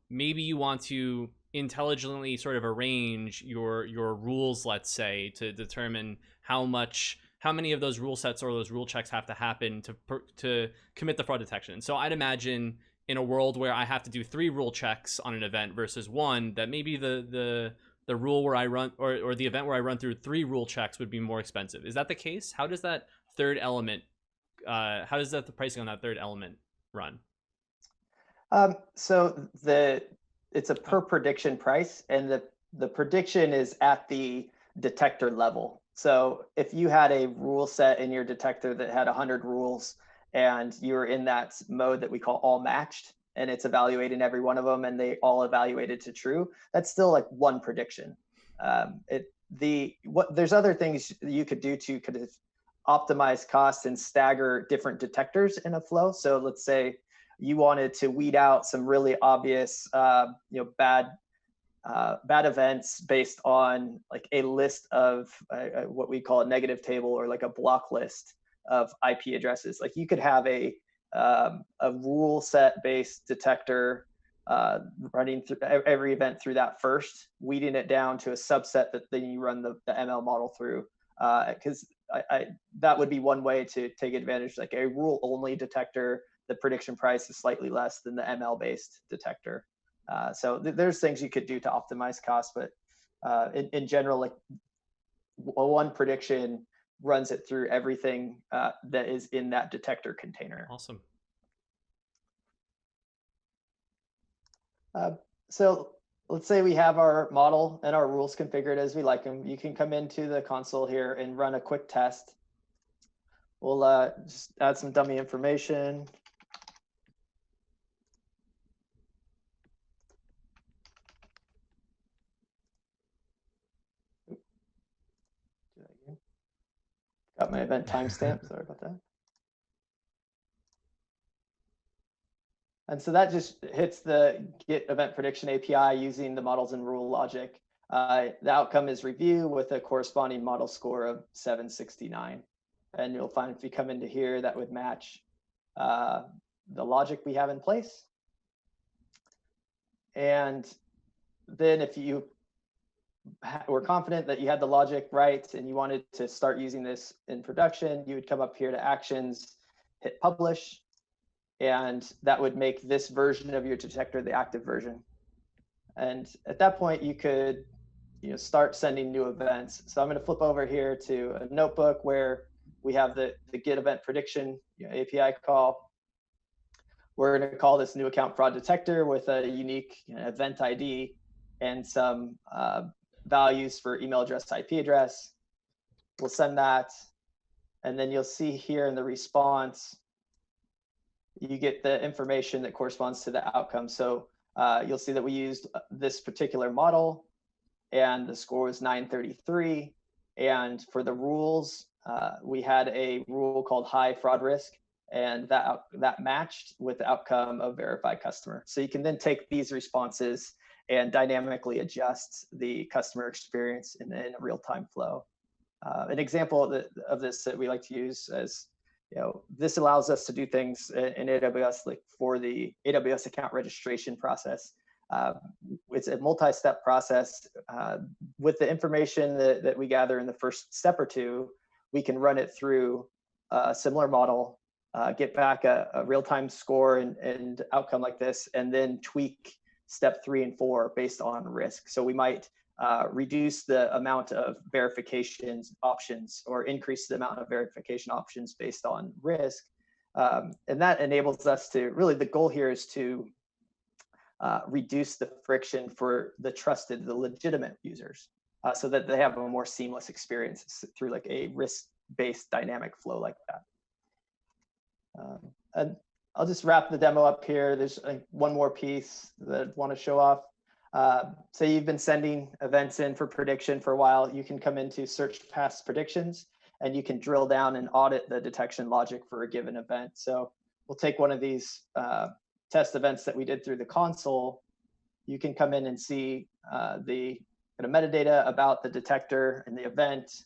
A: maybe you want to intelligently sort of arrange your rules, let's say, to determine how many of those rule sets or those rule checks have to happen to commit the fraud detection. So I'd imagine in a world where I have to do 3 rule checks on an event versus 1, that maybe the rule where I run or the event where I run through 3 rule checks would be more expensive. Is that the case? How does that third element, the pricing on that third element run?
B: So it's a per prediction price, and the prediction is at the detector level. So if you had a rule set in your detector that had 100 rules, and you were in that mode that we call all matched, and it's evaluating every one of them, and they all evaluated to true, that's still like one prediction. There's other things you could do to kind of optimize costs and stagger different detectors in a flow. So let's say you wanted to weed out some really obvious, bad events based on like a list of what we call a negative table, or like a block list of IP addresses. Like you could have a rule set based detector running through every event through that first, weeding it down to a subset that then you run the ML model through. Because that would be one way to take advantage. Like a rule only detector, the prediction price is slightly less than the ML based detector. So there's things you could do to optimize costs, but in general, like one prediction runs it through everything that is in that detector container.
A: Awesome.
B: So let's say we have our model and our rules configured as we like them. You can come into the console here and run a quick test. We'll just add some dummy information. Got my event timestamp, sorry about that. And so that just hits the get event prediction API using the models and rule logic. The outcome is review with a corresponding model score of 769. And you'll find if you come into here, that would match the logic we have in place. And then if you were confident that you had the logic right and you wanted to start using this in production, you would come up here to actions, hit publish, and that would make this version of your detector the active version. And at that point, you could start sending new events. So I'm going to flip over here to a notebook where we have the get event prediction API call. We're going to call this new account fraud detector with a unique event ID and some values for email address, IP address. We'll send that. And then you'll see here in the response, you get the information that corresponds to the outcome. So you'll see that we used this particular model and the score was 933. And for the rules, we had a rule called high fraud risk, and that matched with the outcome of verified customer. So you can then take these responses and dynamically adjust the customer experience in a real-time flow. An example of this that we like to use is, this allows us to do things in AWS, like for the AWS account registration process. It's a multi-step process. With the information that we gather in the first step or two, we can run it through a similar model, get back a real-time score and outcome like this, and then tweak step 3 and 4 based on risk. So we might reduce the amount of verification options or increase the amount of verification options based on risk. And that enables us to, really the goal here is to reduce the friction for the trusted, the legitimate users, so that they have a more seamless experience through like a risk-based dynamic flow like that. And I'll just wrap the demo up here. There's one more piece that I want to show off. Say you've been sending events in for prediction for a while. You can come into search past predictions, and you can drill down and audit the detection logic for a given event. So we'll take one of these test events that we did through the console. You can come in and see the kind of metadata about the detector and the event,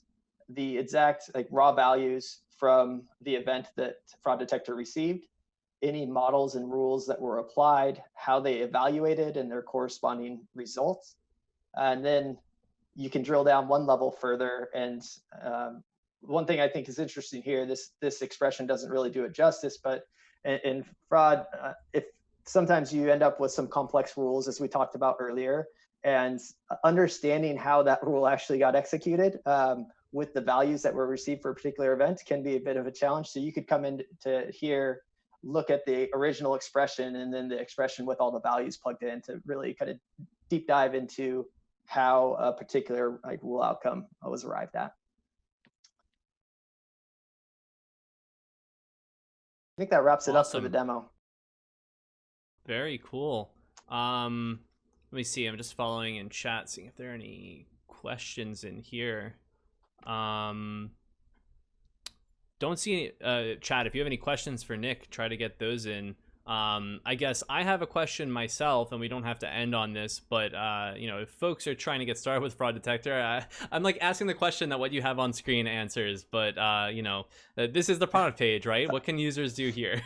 B: the exact like raw values from the event that fraud detector received, any models and rules that were applied, how they evaluated and their corresponding results. And then you can drill down one level further. And one thing I think is interesting here, this expression doesn't really do it justice, but in fraud, if sometimes you end up with some complex rules, as we talked about earlier, and understanding how that rule actually got executed with the values that were received for a particular event can be a bit of a challenge. So you could come into here, look at the original expression and then the expression with all the values plugged in to really kind of deep dive into how a particular like rule outcome was arrived at. I think that wraps it up for the demo.
A: Very cool. Let me see. I'm just following in chat, seeing if there are any questions in here. Don't see any, chat. If you have any questions for Nick, try to get those in. I guess I have a question myself, and we don't have to end on this, but you know, if folks are trying to get started with fraud detector, I'm like asking the question that what you have on screen answers, but you know, this is the product page, right? What can users do here?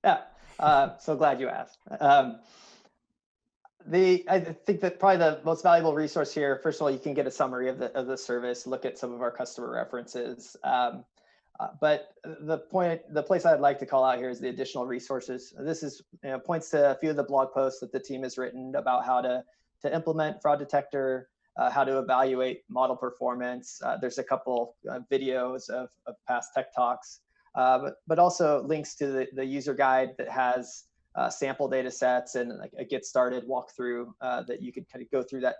B: Yeah, so glad you asked. I think that probably the most valuable resource here, first of all, you can get a summary of the service, look at some of our customer references. But the place I'd like to call out here is the additional resources. This is points to a few of the blog posts that the team has written about how to implement fraud detector, how to evaluate model performance. There's a couple videos of past tech talks, but also links to the user guide that has sample data sets and like a get started walkthrough that you could kind of go through that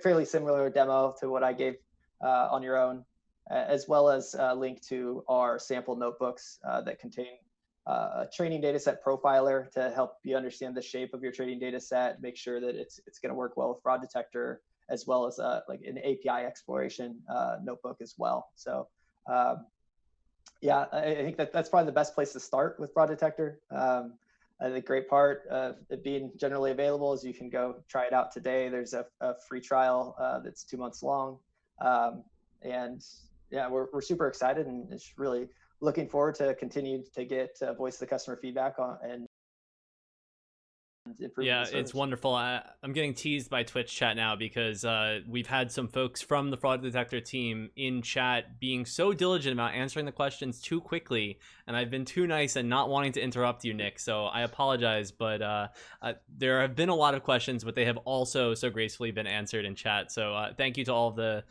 B: fairly similar demo to what I gave on your own, as well as a link to our sample notebooks that contain a training data set profiler to help you understand the shape of your training data set, make sure that it's going to work well with fraud detector, as well as like an API exploration notebook as well. So yeah, I think that's probably the best place to start with fraud detector. The great part of it being generally available is you can go try it out today. There's a free trial that's 2 months long. And yeah, we're super excited and just really looking forward to continue to get voice of the customer feedback on and improving the service.
A: It's wonderful. I'm getting teased by Twitch chat now because we've had some folks from the fraud detector team in chat being so diligent about answering the questions too quickly, and I've been too nice and not wanting to interrupt you, Nick, so I apologize, but there have been a lot of questions, but they have also so gracefully been answered in chat. So thank you to all the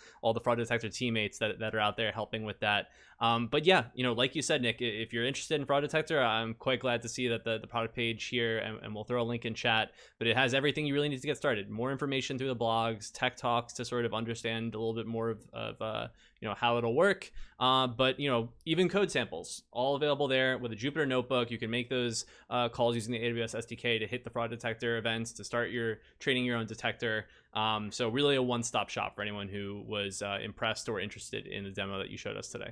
A: fraud detector teammates that are out there helping with that. But yeah, you know, like you said, Nick, if you're interested in fraud detector, I'm quite glad to see that the product page here, and we'll throw a link in chat, but it has everything you really need to get started. More information through the blogs, tech talks to sort of understand a little bit more of you know, how it'll work. But you know, even code samples, all available there with a Jupyter notebook. You can make those calls using the AWS SDK to hit the fraud detector events, to start your training your own detector. So really a one-stop shop for anyone who was impressed or interested in the demo that you showed us today.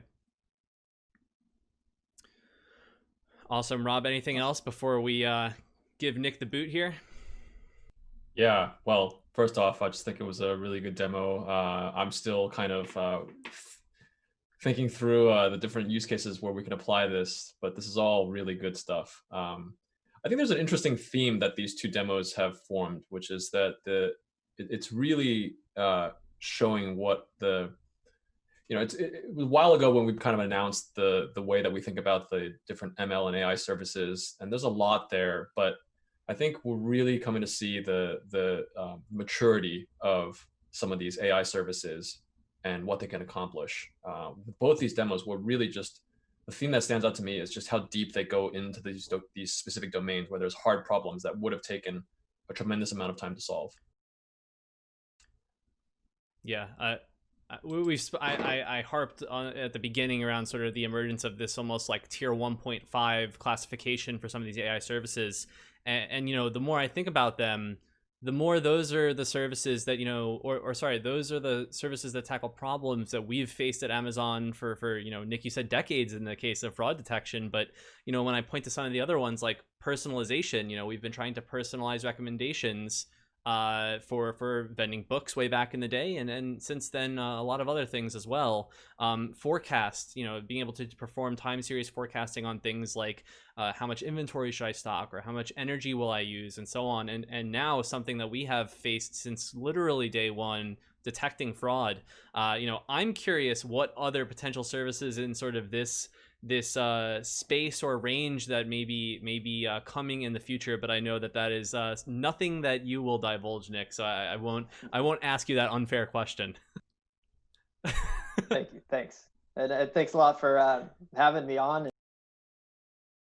A: Awesome. Rob, anything else before we give Nick the boot here?
C: Yeah, well, first off, I just think it was a really good demo. I'm still kind of thinking through the different use cases where we can apply this, but this is all really good stuff. I think there's an interesting theme that these two demos have formed, which is that it's really showing what you know, it was a while ago when we kind of announced the way that we think about the different ML and AI services, and there's a lot there, but I think we're really coming to see the maturity of some of these AI services and what they can accomplish. With both these demos, we're really just the theme that stands out to me is just how deep they go into these specific domains where there's hard problems that would have taken a tremendous amount of time to solve.
A: Yeah, I harped on at the beginning around sort of the emergence of this almost like tier 1.5 classification for some of these AI services, and you know, the more I think about them, the more those are the services that, you know, or sorry, those are the services that tackle problems that we've faced at Amazon for you know, Nick, you said decades in the case of fraud detection, but you know, when I point to some of the other ones like personalization, you know, we've been trying to personalize recommendations for vending books way back in the day, and since then a lot of other things as well. Forecast, you know, being able to perform time series forecasting on things like how much inventory should I stock, or how much energy will I use, and so on. And now something that we have faced since literally day one, detecting fraud. You know, I'm curious what other potential services in sort of this space or range that may be coming in the future, but I know that that is nothing that you will divulge, Nick. So I won't ask you that unfair question.
B: Thank you, thanks, and thanks a lot for having me on.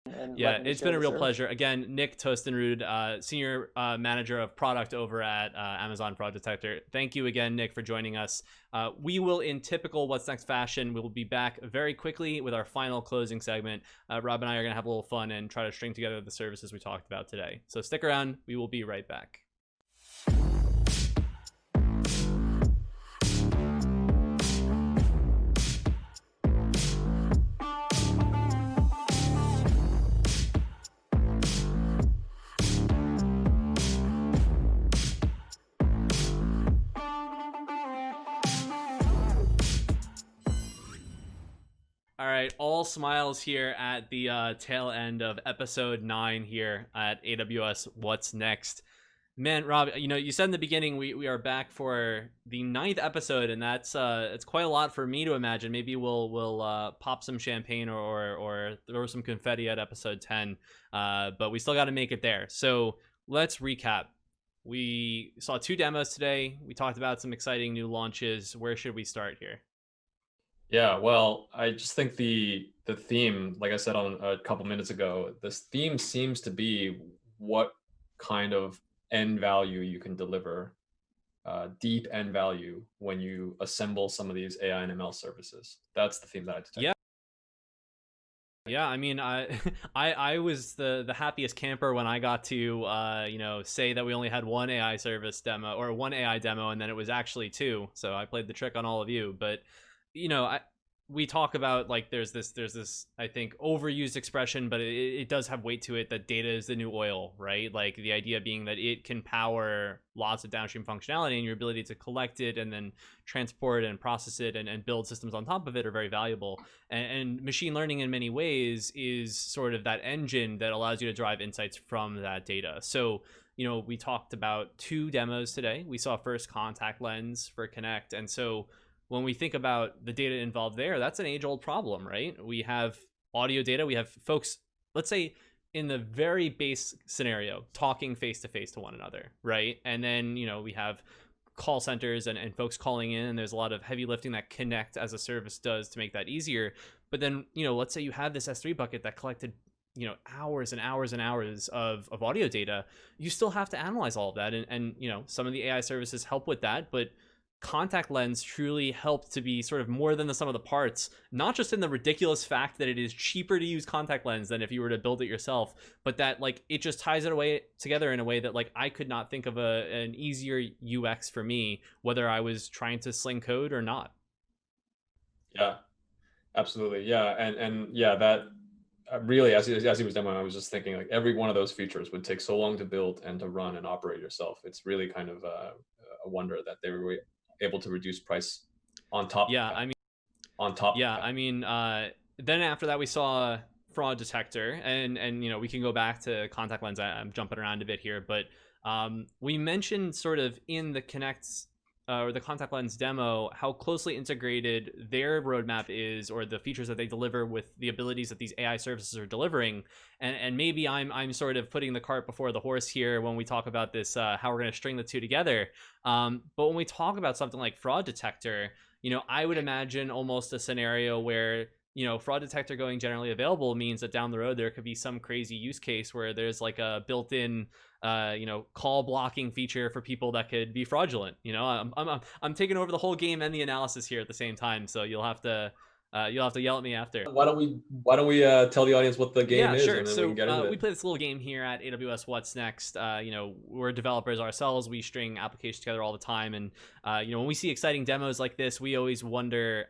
B: And
A: Yeah,
B: letting me
A: it's
B: share
A: been a
B: the
A: real
B: service.
A: pleasure. Again, Nick Tostenrud, Senior Manager of Product over at Amazon Fraud Detector. Thank you again, Nick, for joining us. We will, in typical What's Next fashion, we will be back very quickly with our final closing segment. Rob and I are going to have a little fun and try to string together the services we talked about today. So stick around. We will be right back. All right, all smiles here at the tail end of episode 9 here at AWS What's Next. Man, Rob, you know, you said in the beginning we are back for the 9th episode, and that's it's quite a lot for me to imagine. Maybe we'll pop some champagne or throw some confetti at episode 10, but we still got to make it there. So let's recap. We saw 2 demos today. We talked about some exciting new launches. Where should we start here?
C: Yeah, well, I just think the theme, like I said on a couple minutes ago, this theme seems to be what kind of end value you can deliver, deep end value when you assemble some of these AI and ML services. That's the theme that I detect.
A: Yeah. Yeah, I mean, I was the happiest camper when I got to you know, say that we only had one AI service demo or one AI demo, and then it was actually 2. So I played the trick on all of you. But you know, we talk about like there's this I think overused expression, but it does have weight to it, that data is the new oil, right? Like the idea being that it can power lots of downstream functionality, and your ability to collect it and then transport and process it and build systems on top of it are very valuable. And machine learning in many ways is sort of that engine that allows you to drive insights from that data. So you know, we talked about 2 demos today. We saw first contact lens for Connect, and so when we think about the data involved there, that's an age-old problem, right? We have audio data. We have folks, let's say in the very base scenario, talking face-to-face to one another, right? And then, you know, we have call centers and folks calling in, and there's a lot of heavy lifting that Connect as a service does to make that easier. But then, you know, let's say you have this S3 bucket that collected, you know, hours and hours and hours of audio data. You still have to analyze all of that. And you know, some of the AI services help with that, but contact lens truly helped to be sort of more than the sum of the parts, not just in the ridiculous fact that it is cheaper to use contact lens than if you were to build it yourself, but that like it just ties it away together in a way that like I could not think of an easier UX for me, whether I was trying to sling code or not.
C: Yeah, absolutely. Yeah, and yeah, that really, as he was demoing, I was just thinking like every one of those features would take so long to build and to run and operate yourself. It's really kind of a wonder that they were able to reduce price on top.
A: Yeah,
C: of that.
A: I mean,
C: On top.
A: yeah, I mean, then after that we saw fraud detector, and you know, we can go back to contact lens. I'm jumping around a bit here, but we mentioned sort of in the Connect's or the contact lens demo how closely integrated their roadmap is, or the features that they deliver with the abilities that these AI services are delivering. And maybe I'm sort of putting the cart before the horse here when we talk about this, how we're going to string the 2 together. But when we talk about something like fraud detector, you know, I would imagine almost a scenario where fraud detector going generally available means that down the road there could be some crazy use case where there's like a built-in call blocking feature for people that could be fraudulent. I'm taking over the whole game and the analysis here at the same time, so you'll have to yell at me after.
C: Why don't we tell the audience what the game is,
A: sure.
C: and then
A: So
C: we can get into
A: we
C: it.
A: play this little game here at AWS What's Next. We're developers ourselves. We string applications together all the time, and when we see exciting demos like this, we always wonder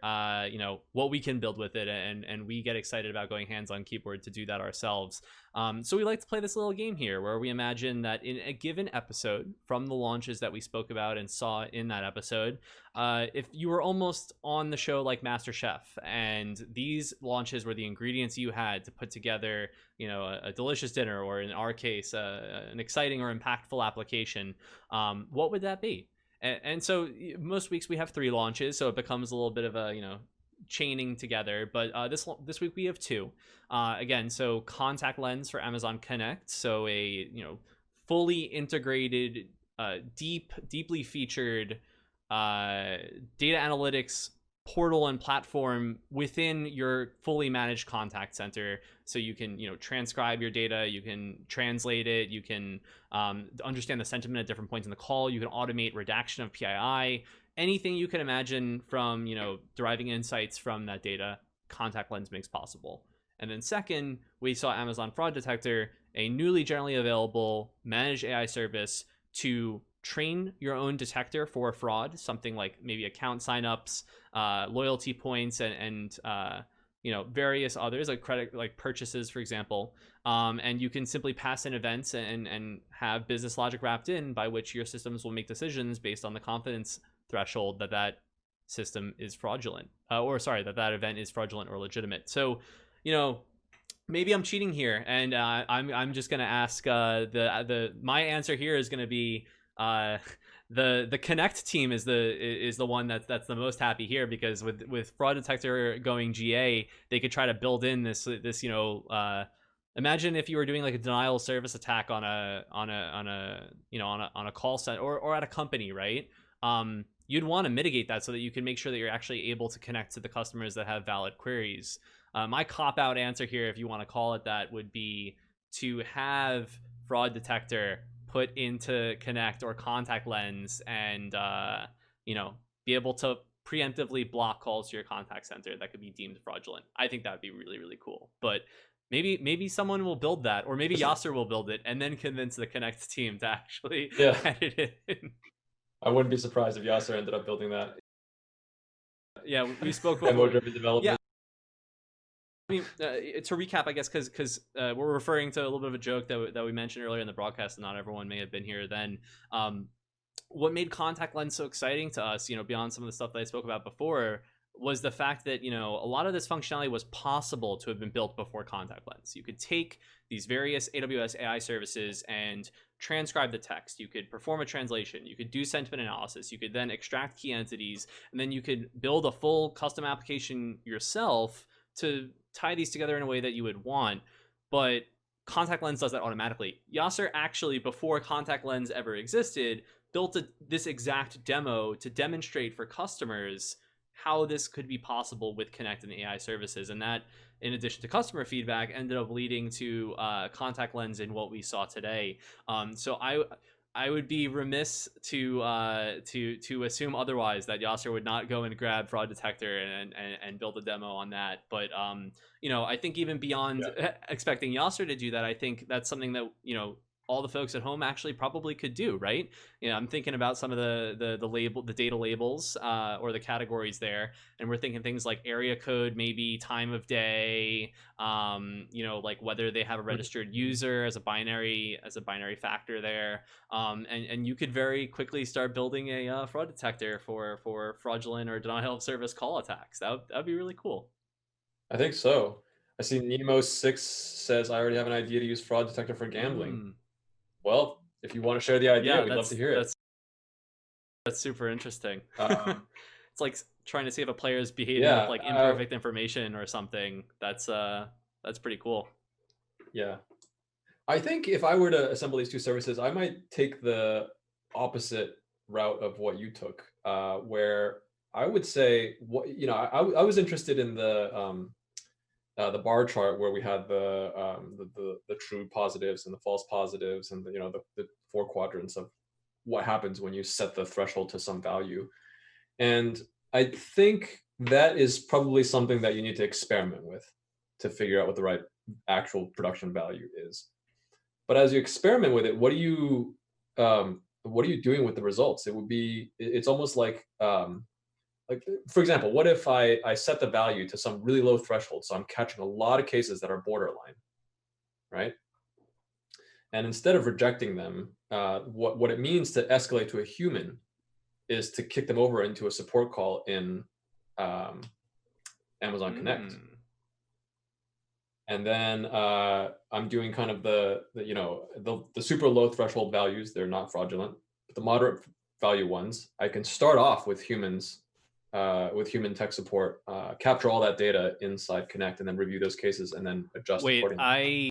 A: what we can build with it, and we get excited about going hands on keyboard to do that ourselves. So we like to play this little game here where we imagine that in a given episode, from the launches that we spoke about and saw in that episode, if you were almost on the show like MasterChef, and these launches were the ingredients you had to put together, a delicious dinner, or in our case, an exciting or impactful application, what would that be? And so most weeks we have 3 launches, so it becomes a little bit of a chaining together. But this week we have 2. Again, so contact lens for Amazon Connect, so a fully integrated, deeply featured data analytics portal and platform within your fully managed contact center, so you can transcribe your data, you can translate it, you can understand the sentiment at different points in the call, you can automate redaction of PII, anything you can imagine from deriving insights from that data, contact lens makes possible. And then second, we saw Amazon Fraud Detector, a newly generally available managed AI service to train your own detector for fraud, something like maybe account signups, loyalty points, and various others, like credit, like purchases, for example. And you can simply pass in events and have business logic wrapped in by which your systems will make decisions based on the confidence threshold that system is fraudulent, that event is fraudulent or legitimate. So, maybe I'm cheating here, and I'm just gonna ask my answer here is gonna be the Connect team is the one that's the most happy here, because with Fraud Detector going GA, they could try to build in this imagine if you were doing like a denial of service attack on a call center or at a company, right? You'd want to mitigate that so that you can make sure that you're actually able to connect to the customers that have valid queries. My cop-out answer here, if you want to call it that, would be to have Fraud Detector put into Connect or Contact Lens and be able to preemptively block calls to your contact center that could be deemed fraudulent. I think that would be really, really cool. But maybe someone will build that, or maybe Yasser will build it and then convince the Connect team to actually edit it in.
C: I wouldn't be surprised if Yasser ended up building that.
A: Yeah, we spoke before.
C: Demo-driven development.
A: Yeah. I mean, to recap, I guess, because we're referring to a little bit of a joke that we mentioned earlier in the broadcast, and not everyone may have been here then. What made Contact Lens so exciting to us, beyond some of the stuff that I spoke about before, was the fact that a lot of this functionality was possible to have been built before Contact Lens. You could take these various AWS AI services and transcribe the text. You could perform a translation. You could do sentiment analysis. You could then extract key entities, and then you could build a full custom application yourself to tie these together in a way that you would want. But Contact Lens does that automatically. Yasser actually, before Contact Lens ever existed, built this exact demo to demonstrate for customers how this could be possible with Connect and AI services. And that, in addition to customer feedback, ended up leading to Contact Lens in what we saw today. So I would be remiss to assume otherwise, that Yasser would not go and grab Fraud Detector and build a demo on that. But I think even beyond expecting Yasser to do that, I think that's something that all the folks at home actually probably could do, right? I'm thinking about some of the data labels or the categories there, and we're thinking things like area code, maybe time of day, like whether they have a registered user as a binary factor there, and you could very quickly start building a fraud detector for fraudulent or denial of service call attacks. That'd be really cool.
C: I think so. I see Nemo6 says, I already have an idea to use Fraud Detector for gambling. Well, if you want to share the idea, we'd love to hear it.
A: That's super interesting. It's like trying to see if a player is behaving with like imperfect information or something. That's pretty cool.
C: Yeah. I think if I were to assemble these two services, I might take the opposite route of what you took, where I would say, I was interested in the the bar chart where we had the true positives and the false positives, and the four quadrants of what happens when you set the threshold to some value. And I think that is probably something that you need to experiment with to figure out what the right actual production value is. But as you experiment with it, what are you doing with the results? It's almost like, for example, what if I set the value to some really low threshold, so I'm catching a lot of cases that are borderline, right? And instead of rejecting them, what it means to escalate to a human is to kick them over into a support call in um, Amazon Connect. And then I'm doing kind of the super low threshold values. They're not fraudulent, but the moderate value ones, I can start off with humans, with human tech support, capture all that data inside Connect, and then review those cases and then adjust
A: Wait,
C: accordingly.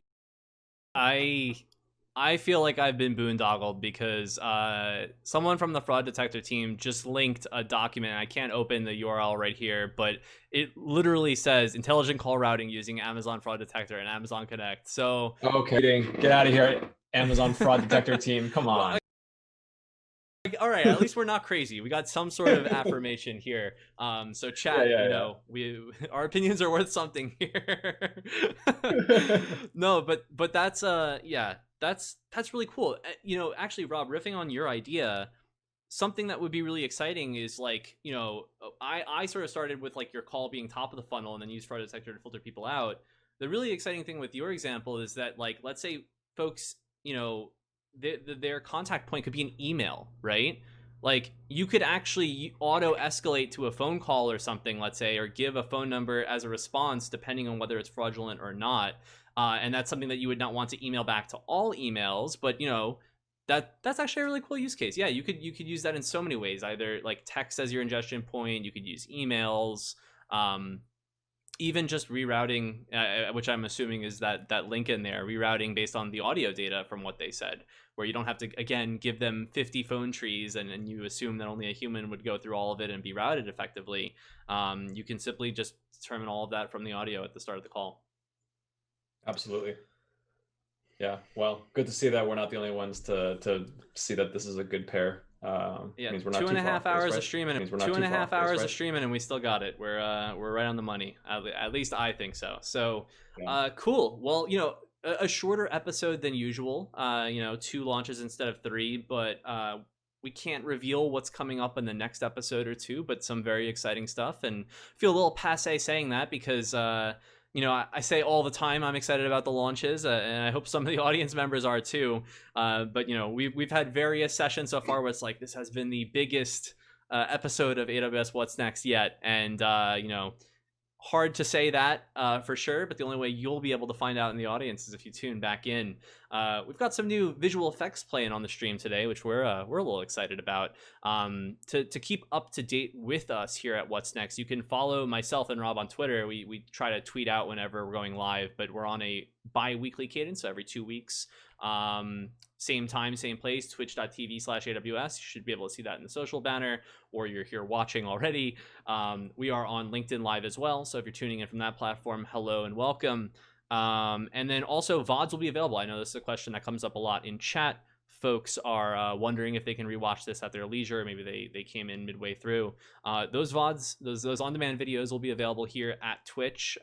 A: I feel like I've been boondoggled because someone from the fraud detector team just linked a document. I can't open the URL right here, but it literally says intelligent call routing using Amazon Fraud Detector and Amazon Connect. So
C: Okay, get out of here, Amazon Fraud Detector team. Come on.
A: All right, at least we're not crazy. We got some sort of affirmation here. So chat, our opinions are worth something here. No, but that's that's really cool. Actually, Rob, riffing on your idea, something that would be really exciting is like, I sort of started with like your call being top of the funnel and then use fraud detector to filter people out. The really exciting thing with your example is that, like, let's say folks, their contact point could be an email, right? Like, you could actually auto escalate to a phone call or something, let's say, or give a phone number as a response depending on whether it's fraudulent or not. And that's something that you would not want to email back to all emails, but that's actually a really cool use case. Yeah, you could use that in so many ways, either like text as your ingestion point, you could use emails, even just rerouting, which I'm assuming is that link in there, rerouting based on the audio data from what they said, where you don't have to, again, give them 50 phone trees and you assume that only a human would go through all of it and be routed effectively. You can simply just determine all of that from the audio at the start of the call.
C: Absolutely. Yeah, well, good to see that we're not the only ones to see that this is a good pair.
A: Yeah,
C: means we're not
A: 2.5 hours
C: right?
A: of streaming.
C: Means we're
A: Two
C: not
A: and
C: too
A: a
C: far
A: half
C: off base,
A: hours
C: right?
A: of streaming, and we still got it. We're right on the money. At least I think so. So, cool. Well, a shorter episode than usual. 2 launches instead of 3, but we can't reveal what's coming up in the next episode or 2, but some very exciting stuff. And feel a little passe saying that because I say all the time I'm excited about the launches, and I hope some of the audience members are too. But we've had various sessions so far where it's like, this has been the biggest episode of AWS What's Next yet, and hard to say that for sure, but the only way you'll be able to find out in the audience is if you tune back in. We've got some new visual effects playing on the stream today, which we're a little excited about. To keep up to date with us here at What's Next, you can follow myself and Rob on Twitter. We try to tweet out whenever we're going live, but we're on a bi-weekly cadence, so every 2 weeks. Same time, same place, twitch.tv/AWS. You should be able to see that in the social banner, or you're here watching already. We are on LinkedIn Live as well, so if you're tuning in from that platform, hello and welcome. And then also VODs will be available. I know this is a question that comes up a lot in chat. Folks are wondering if they can rewatch this at their leisure. Maybe they came in midway through. Those VODs, those on-demand videos will be available here at Twitch,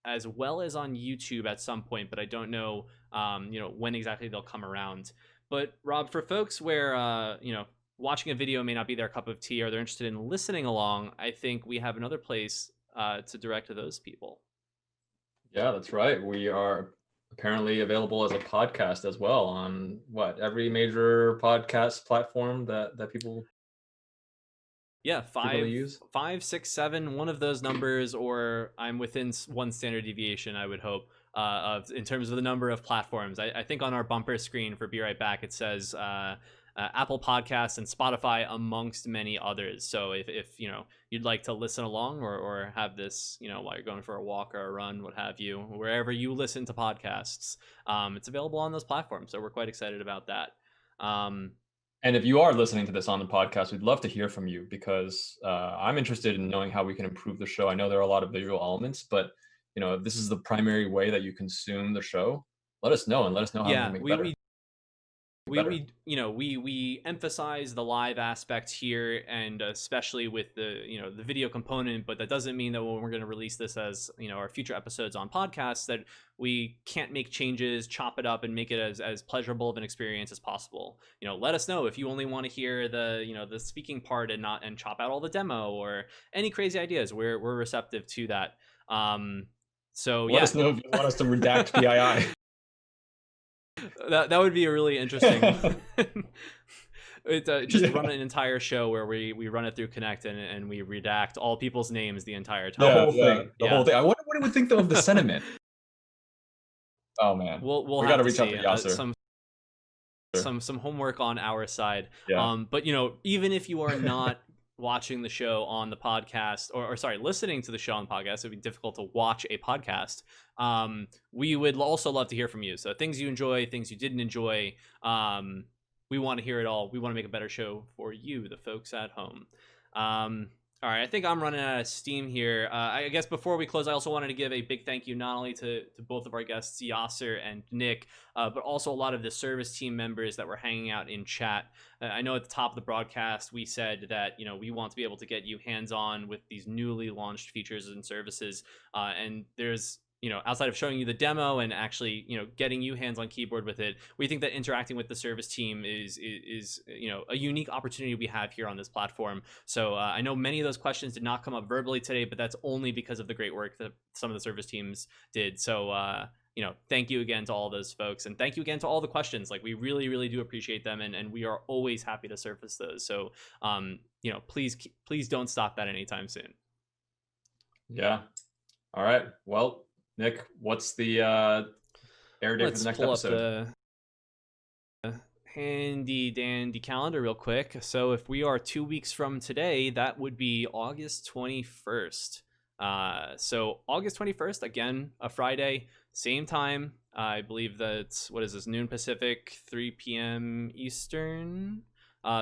A: as well as on YouTube at some point, but I don't know, when exactly they'll come around. But Rob, for folks where, watching a video may not be their cup of tea, or they're interested in listening along, I think we have another place to direct to those people.
C: Yeah, that's right. We are apparently available as a podcast as well on every major podcast platform that people.
A: Yeah,
C: use
A: 5, 6, 7, one of those numbers, or I'm within one standard deviation, I would hope, of in terms of the number of platforms. I think on our bumper screen for Be Right Back, it says Apple Podcasts and Spotify, amongst many others. So if you'd like to listen along or have this, while you're going for a walk or a run, what have you, wherever you listen to podcasts, it's available on those platforms. So we're quite excited about that.
C: And if you are listening to this on the podcast, we'd love to hear from you, because I'm interested in knowing how we can improve the show. I know there are a lot of visual elements, but if this is the primary way that you consume the show, let us know and let us know how we
A: Yeah,
C: can make it better.
A: we emphasize the live aspect here, and especially with the video component, but that doesn't mean that when we're going to release this as our future episodes on podcasts, that we can't make changes, chop it up, and make it as pleasurable of an experience as possible. Let us know if you only want to hear the speaking part and chop out all the demo, or any crazy ideas. We're receptive to that. So
C: Let us know if you want us to redact PII.
A: That would be a really interesting run an entire show where we run it through Connect and we redact all people's names the entire time.
C: The whole thing. I wonder what it would think though of the sentiment. Oh man,
A: we'll
C: we
A: have
C: got to
A: to
C: reach out
A: see.
C: to Yasser.
A: Some homework on our side.
C: Yeah.
A: But even if you are not watching the show on the podcast, or sorry, listening to the show on the podcast, it'd be difficult to watch a podcast. We would also love to hear from you. So things you enjoy, things you didn't enjoy. We want to hear it all. We want to make a better show for you, the folks at home. All right, I think I'm running out of steam here. I guess before we close, I also wanted to give a big thank you not only to both of our guests, Yasser and Nick, but also a lot of the service team members that were hanging out in chat. I know at the top of the broadcast, we said that we want to be able to get you hands-on with these newly launched features and services, and there's outside of showing you the demo and actually, getting you hands on keyboard with it, we think that interacting with the service team is a unique opportunity we have here on this platform. So I know many of those questions did not come up verbally today, but that's only because of the great work that some of the service teams did. So, thank you again to all those folks, and thank you again to all the questions. Like, we really, really do appreciate them, and we are always happy to surface those. So, please don't stop that anytime soon.
C: Yeah. All right. Well, Nick, what's the air date for the next episode?
A: The handy dandy calendar real quick. So if we are 2 weeks from today, that would be August 21st. So August 21st, again, a Friday, same time. I believe that's, what is this, noon Pacific, 3 p.m. Eastern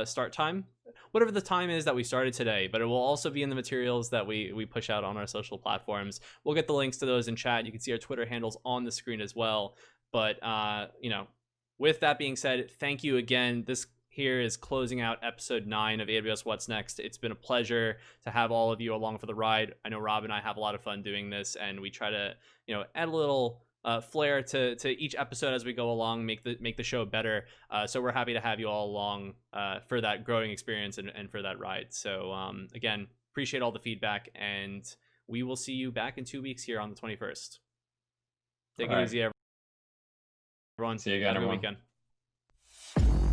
A: start time. Whatever the time is that we started today, but it will also be in the materials that we push out on our social platforms. We'll get the links to those in chat. You can see our Twitter handles on the screen as well. But, with that being said, thank you again. This here is closing out episode 9 of AWS What's Next. It's been a pleasure to have all of you along for the ride. I know Rob and I have a lot of fun doing this, and we try to, add a little flair to each episode as we go along, make the show better. So we're happy to have you all along for that growing experience and for that ride. So again, appreciate all the feedback, and we will see you back in 2 weeks here on the 21st. Take it easy, everyone.
C: See you again,
A: Have a good
C: everyone.
A: weekend.